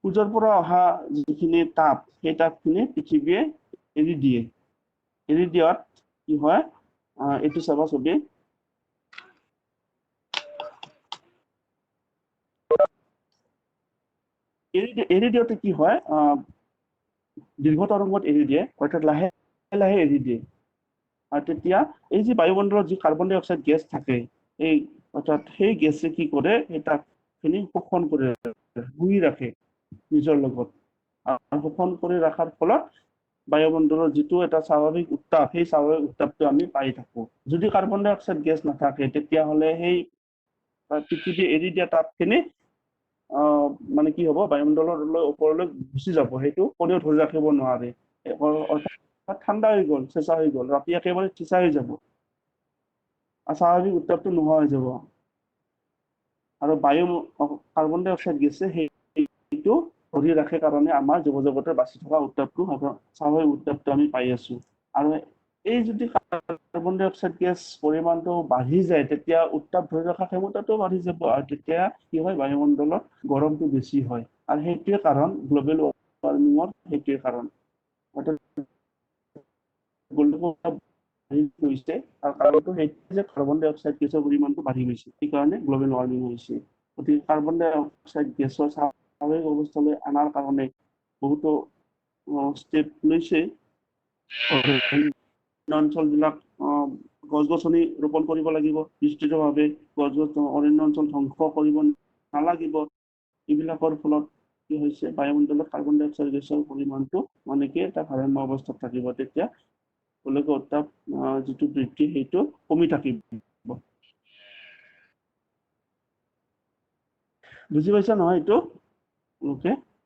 সূৰ্যৰ পৰা অহা যিখিনি তাপ সেই তাপখিনি পৃথিৱীয়ে এৰি দিয়ে এৰি দিয়াত কি হয় এইটো চাবা ছবি এৰি দিওঁতে কি হয় দীৰ্ঘ তৰংগত এৰি দিয়ে অৰ্থাৎ লাহে লাহে এৰি দিয়ে আৰু তেতিয়া এই যে বায়ুমণ্ডলত যি কাৰ্বন ডাই অক্সাইড গেছ থাকে এই অৰ্থাৎ সেই গেছে কি কৰে সেই তাপখিনি শোষণ কৰি শুহি ৰাখে নিজৰ লগত আৰু শোষণ কৰি ৰখাৰ ফলত বায়ুমণ্ডলৰ যিটো এটা স্বাভাৱিক উত্তাপ সেই স্বাভাৱিক উত্তাপটো আমি পাই থাকো যদি কাৰ্বন ডাই অক্সাইড গেছ নাথাকে তেতিয়াহ'লে সেই পৃথিৱী এৰি দিয়া তাপখিনি মানে কি হ'ব বায়ুমণ্ডললৈ ওপৰলৈ গুচি যাব সেইটো কোনেও ধৰি ৰাখিব নোৱাৰে অৰ্থাৎ ঠাণ্ডা হৈ গ'ল চেঁচা হৈ গ'ল ৰাতি একেবাৰে চেঁচা হৈ যাব আৰু স্বাভাৱিক উত্তাপটো নোহোৱা হৈ যাব আৰু কাৰ্বন ডাই অক্সাইড গেছে সেইটো ধৰি ৰাখে কাৰণে আমাৰ জীৱ জগতৰ বাচি থকা উত্তাপটো স্বাভাৱিক উত্তাপটো আমি পাই আছো আৰু এই যদি কাৰ্বন ডাই অক্সাইড গেছ পৰিমাণটো বাঢ়ি যায় তেতিয়া উত্তাপ ধৰি ৰখা ক্ষমতাটো বাঢ়ি যাব আৰু তেতিয়া কি হয় বায়ুমণ্ডলত গৰমটো বেছি হয় আৰু সেইটোৱে কাৰণ গ্ল'বেল ৱাৰ্মিঙৰ সেইটোৱে কাৰণ হৈছে আৰু কাৰণটো সেইটো যে কাৰ্বন ডাই অক্সাইড গেছৰ পৰিমাণটো বাঢ়ি গৈছে সেইকাৰণে গ্ল'বেল ৱাৰ্মিং হৈছে গতিকে কাৰ্বন ডাই অক্সাইড গেছৰ স্বাভাৱিক অৱস্থালৈ অনাৰ কাৰণে বহুতো ষ্টেপ লৈছে অঞ্চলবিলাক গছ গছনি ৰোপণ কৰিব লাগিব বিস্তৃতভাৱে অৰণ্য অঞ্চল ধ্বংস কৰিব নালাগিব এইবিলাকৰ ফলত কি হৈছে বায়ুমণ্ডলত কাৰ্বন ডাই অক্সাইড গেছৰ পৰিমাণটো মানে কি এটা ভাৰসাম্য অৱস্থাত থাকিব তেতিয়া গোলকীয় উত্তাপ যিটো বৃদ্ধি সেইটো কমি থাকিব বুজি পাইছা নহয়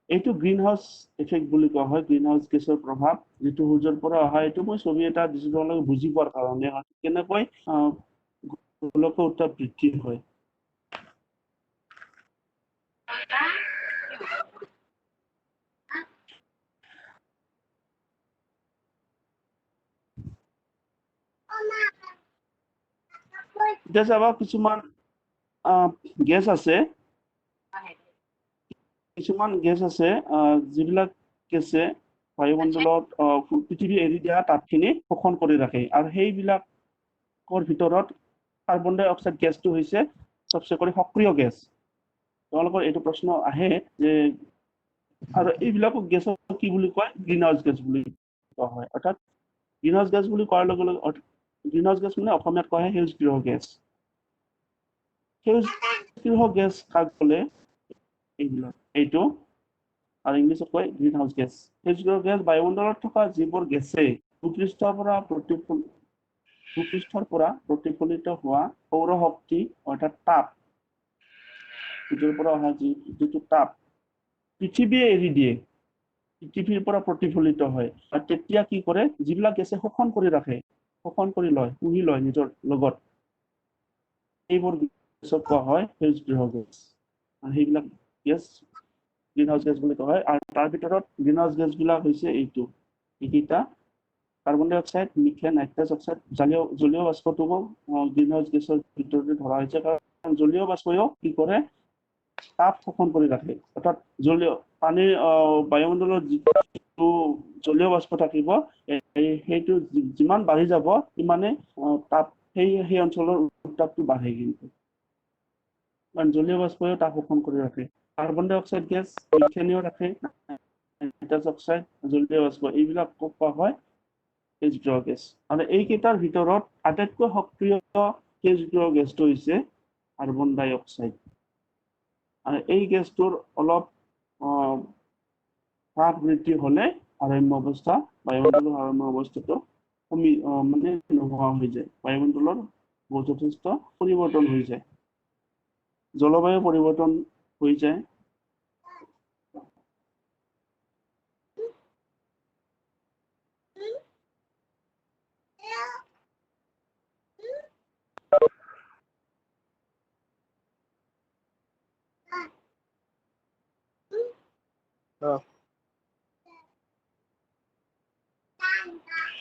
এইটো গ্ৰীণ হাউচ ইফেক্ট বুলি কোৱা হয় গ্ৰীণ হাউচ গেছৰ প্ৰভাৱ যিটো সূৰ্যৰ পৰা অহা এইটো মই ছবি এটা দিছো তোমালোকে বুজি পোৱাৰ কাৰণে কেনেকৈ গোলকীয় উত্তাপ বৃদ্ধি হয় এতিয়া চাবা কিছুমান গেছ আছে যিবিলাক গেছে বায়ুমণ্ডলত পৃথিৱী এৰি দিয়া তাপখিনি শোষণ কৰি ৰাখে আৰু সেইবিলাকৰ ভিতৰত কাৰ্বন ডাই অক্সাইড গেছটো হৈছে চবচে কৰি সক্ৰিয় গেছ তোমালোকৰ এইটো প্ৰশ্ন আহে যে আৰু এইবিলাকক গেছক কি বুলি কয় গ্ৰীণ হাউচ গেছ বুলি কোৱা হয় অৰ্থাৎ গ্ৰীণ হাউচ গেছ বুলি কোৱাৰ লগে লগে গ্ৰীণ হাউচ গেছ মানে অসমীয়াত কোৱা হয় সেউজ গৃহ গেছ সেউজগৃহ গেছ কাক বোলে এইবিলাক এইটো আৰু ইংলিছত কয় গ্ৰীণ হাউচ গেছ সেউজগৃহ গেছ বায়ুমণ্ডলত থকা যিবোৰ গেছে ভূপৃষ্ঠৰ পৰা প্ৰতিফলিত হোৱা সৌৰ শক্তি অৰ্থাৎ তাপ সূৰ্যৰ পৰা অহা যিটো তাপ পৃথিৱীয়ে এৰি দিয়ে পৃথিৱীৰ পৰা প্ৰতিফলিত হয় আৰু তেতিয়া কি কৰে যিবিলাক গেছে শোষণ কৰি ৰাখে শোষণ কৰি লয় শুহি লয় নিজৰ লগত এইবোৰ গেছক কোৱা হয় সেউজগৃহ গেছ আৰু সেইবিলাক গেছ গ্ৰীণ হাউচ গেছ বুলি কোৱা হয় আৰু তাৰ ভিতৰত গ্ৰীণ হাউচ গেছবিলাক হৈছে এইকেইটা কাৰ্বন ডাই অক্সাইড মিথেন নাইট্ৰাছ অক্সাইড জলীয় বাষ্পটো গ্ৰীণ হাউচ গেছৰ ভিতৰতে ধৰা হৈছে কাৰণ জলীয় বাষ্পও কি কৰে তাপ শোষণ কৰি ৰাখে অৰ্থাৎ পানীৰ বায়ুমণ্ডলত যিটো জলীয় বাষ্প থাকিব সেইটো যিমান বাঢ়ি যাব সিমানে তাপ সেই অঞ্চলৰ উত্তাপটো বাঢ়ে কিন্তু কাৰণ জলীয় বাষ্পও তাপ শোষণ কৰি ৰাখে কাৰ্বন ডাই অক্সাইড গেছ মিথেনেও ৰাখে নাইট্ৰাছ অক্সাইড জলীয় বাষ্প এইবিলাক কোৱা হয় সেউজগৃহ গেছ আৰু এইকেইটাৰ ভিতৰত আটাইতকৈ সক্ৰিয় সেউজগৃহ গেছটো হৈছে কাৰ্বন ডাই অক্সাইড আৰু এই গেছটোৰ অলপ হ্ৰাস বৃদ্ধি হ'লে বায়ুমণ্ডলৰ ভাৰসাম্য অৱস্থাটো মানে নোহোৱা হৈ যায় বায়ুমণ্ডলৰ যথেষ্ট পৰিৱৰ্তন হৈ যায় জলবায়ু পৰিৱৰ্তন হৈ যায়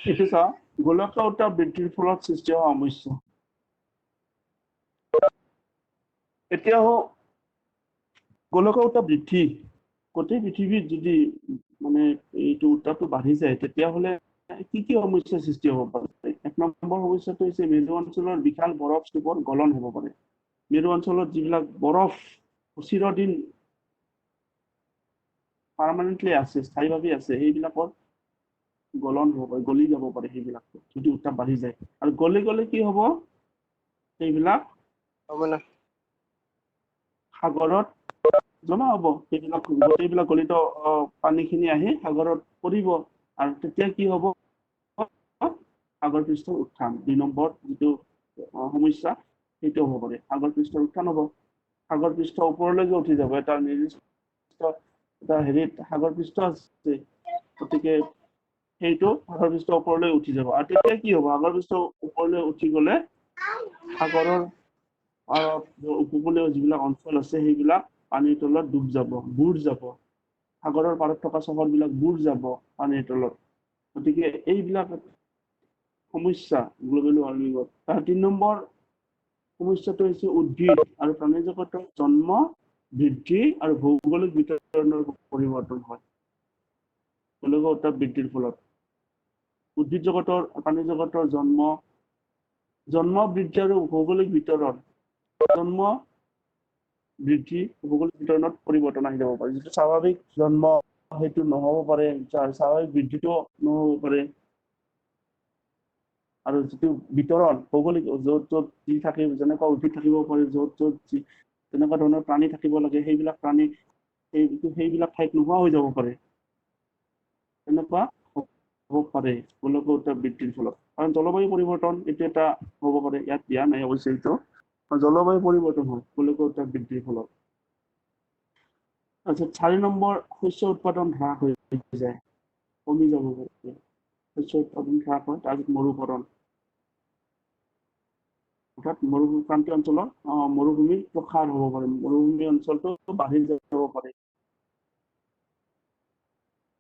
এইটো চাওঁ গোলকীয় উত্তাপ বৃদ্ধিৰ ফলত সৃষ্টি হোৱা সমস্যা এতিয়া গোলকীয় উত্তাপ বৃদ্ধি গোটেই পৃথিৱীত যদি মানে এইটো উত্তাপটো বাঢ়ি যায় তেতিয়াহ'লে কি সমস্যাৰ সৃষ্টি হ'ব পাৰে এক নম্বৰ সমস্যাটো হৈছে মেৰু অঞ্চলৰ বিশাল বৰফ স্তূপৰ গলন হ'ব পাৰে মেৰু অঞ্চলত যিবিলাক বৰফ চিৰদিন পাৰ্মানেণ্টলি আছে স্থায়ীভাৱে আছে সেইবিলাকৰ গলন হ'ব পাৰে গলি যাব পাৰে সেইবিলাক যদি উত্তাপ বাঢ়ি যায় আৰু গলে কি হ'ব সেইবিলাক সাগৰত জমা হ'ব সেইবিলাক গোটেইবিলাক গলিত পানীখিনি আহি সাগৰত পৰিব আৰু তেতিয়া কি হ'ব সাগৰ পৃষ্ঠৰ উত্থান ২ নম্বৰ যিটো সমস্যা সেইটো হ'ব পাৰে সাগৰ পৃষ্ঠৰ উত্থান হ'ব সাগৰ পৃষ্ঠ ওপৰলৈকে উঠি যাব এটা নিৰ্দিষ্ট এটা হেৰিত সাগৰ পৃষ্ঠ আছে গতিকে সেইটো সাগৰ পৃষ্ঠ ওপৰলৈ উঠি যাব আৰু তেতিয়া কি হ'ব সাগৰ পৃষ্ঠ ওপৰলৈ উঠি গ'লে সাগৰৰ উপকূলীয় যিবিলাক অঞ্চল আছে সেইবিলাক পানীৰ তলত ডুব যাব বুৰ যাব সাগৰৰ পাৰত থকা চহৰবিলাক বুৰ যাব পানীৰ তলত গতিকে এইবিলাক সমস্যা গ্লোবেল ৱাৰ্মিঙত তাৰ ৩ নম্বৰ সমস্যাটো হৈছে উদ্ভিদ আৰু প্ৰাণী জগতৰ জন্ম বৃদ্ধি আৰু ভৌগোলিক বিতৰণৰ পৰিৱৰ্তন হয় গোলকীয় উত্তাপ বৃদ্ধিৰ ফলত উদ্ভিদ জগতৰ প্ৰাণী জগতৰ জন্ম বৃদ্ধি আৰু ভৌগোলিক বিতৰণ জন্ম বৃদ্ধি ভৌগোলিক বিতৰণত পৰিৱৰ্তন আহি যাব পাৰে যিটো স্বাভাৱিক জন্ম সেইটো নহ'ব পাৰে স্বাভাৱিক বৃদ্ধিটো নহ'ব পাৰে আৰু যিটো বিতৰণ ভৌগোলিক য'ত যি থাকে যেনেকুৱা উদ্ভিদ থাকিব পাৰে য'ত তেনেকুৱা ধৰণৰ প্ৰাণী থাকিব লাগে সেইবিলাক প্ৰাণী সেইবিলাক ঠাইত নোহোৱা হৈ যাব পাৰে তেনেকুৱা হ'ব পাৰে গোলকীয় উত্তাপ বৃদ্ধিৰ ফলত কাৰণ জলবায়ু পৰিৱৰ্তন এইটো এটা হ'ব পাৰে ইয়াত দিয়া নাই অৱশ্যে এইটো জলবায়ু পৰিৱৰ্তন হয় গোলকীয় উত্তাপ বৃদ্ধিৰ ফলত তাৰপিছত ৪ নম্বৰ শস্য উৎপাদন হ্ৰাস হৈ যায় কমি যাব পাৰে শস্য উৎপাদন হ্ৰাস হয় তাৰপিছত মৰুকৰণ অৰ্থাৎ মৰুক্ৰান্তীয় অঞ্চলত মৰুভূমিৰ প্ৰসাৰ হ'ব পাৰে মৰুভূমি অঞ্চলটো বাঢ়ি যাব পাৰে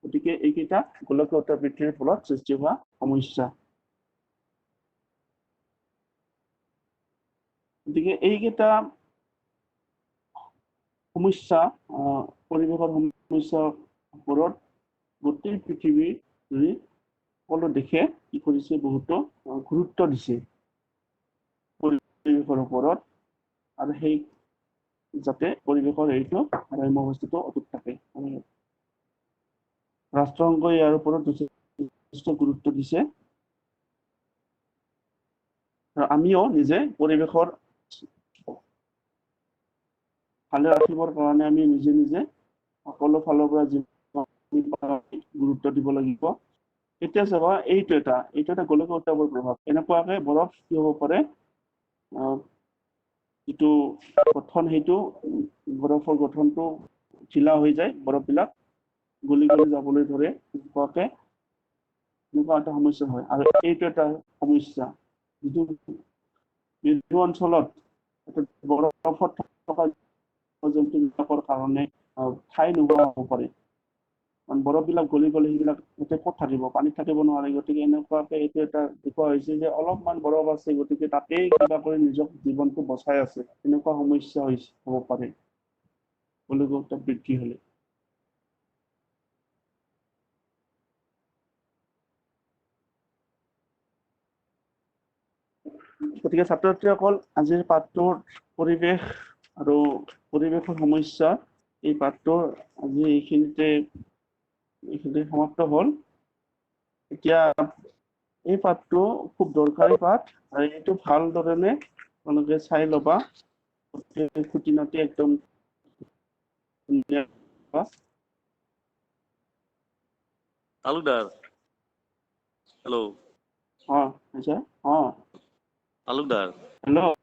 গতিকে এইকেইটা গোলকীয় উত্তাপ বৃদ্ধিৰ ফলত সৃষ্টি হোৱা সমস্যা গতিকে এইকেইটা সমস্যা পৰিৱেশৰ সমস্যাৰ ওপৰত গোটেই পৃথিৱীৰ যদি সকলো দেশে কি কৰিছে বহুতো গুৰুত্ব দিছে পৰিৱেশৰ ওপৰত আৰু সেই যাতে পৰিৱেশৰ হেৰিটো ভাৰসাম্য অৱস্থাটো অটুট থাকে ৰাষ্ট্ৰসংঘই ইয়াৰ ওপৰত যথেষ্ট গুৰুত্ব দিছে আৰু আমিও নিজে পৰিৱেশৰ ভালে ৰাখিবৰ কাৰণে আমি নিজে নিজে সকলো ফালৰ পৰা গুৰুত্ব দিব লাগিব। এতিয়া চাবা এইটো এটা গোলকীয় উত্তাপৰ প্ৰভাৱ। এনেকুৱাকে বৰফ কি হ'ব পাৰে, যিটো গঠন সেইটো বৰফৰ গঠনটো ঢিলা হৈ যায়, বৰফবিলাক গলি গলি যাবলৈ ধৰে। এনেকুৱা এটা সমস্যা হয়। আৰু এইটো এটা সমস্যা, যিটো মৃদু অঞ্চলত বৰফত থকা জন্তুবিলাকৰ কাৰণে ঠাই নোহোৱা হ'ব পাৰে। কাৰণ বৰফবিলাক গলি গলি সেইবিলাক এতিয়া ক'ত থাকিব, পানীত থাকিব নোৱাৰে। গতিকে এনেকুৱাকে এইটো এটা দেখুওৱা হৈছে যে অলপমান বৰফ আছে, গতিকে তাতেই কিবা কৰি নিজক জীৱনটো বচাই আছে। এনেকুৱা সমস্যা হ'ব পাৰে গোলকীয় উত্তাপ বৃদ্ধি হ'লে। গতিকে ছাত্ৰ ছাত্ৰীসকল, আজিৰ পাঠটোৰ পৰিৱেশ আৰু পৰিৱেশৰ সমস্যা, এই পাঠটোৰ আজি এইখিনিতে সমাপ্ত হ'ল। এতিয়া এই পাঠটো খুব দৰকাৰী পাঠ, আৰু এইটো ভালদৰে তোমালোকে চাই ল'বা। খুঁটি-নাটি একদম তালুকদাৰ, হেল্ল'। তালুকদাৰ, তালুকদাৰ, হেল্ল'।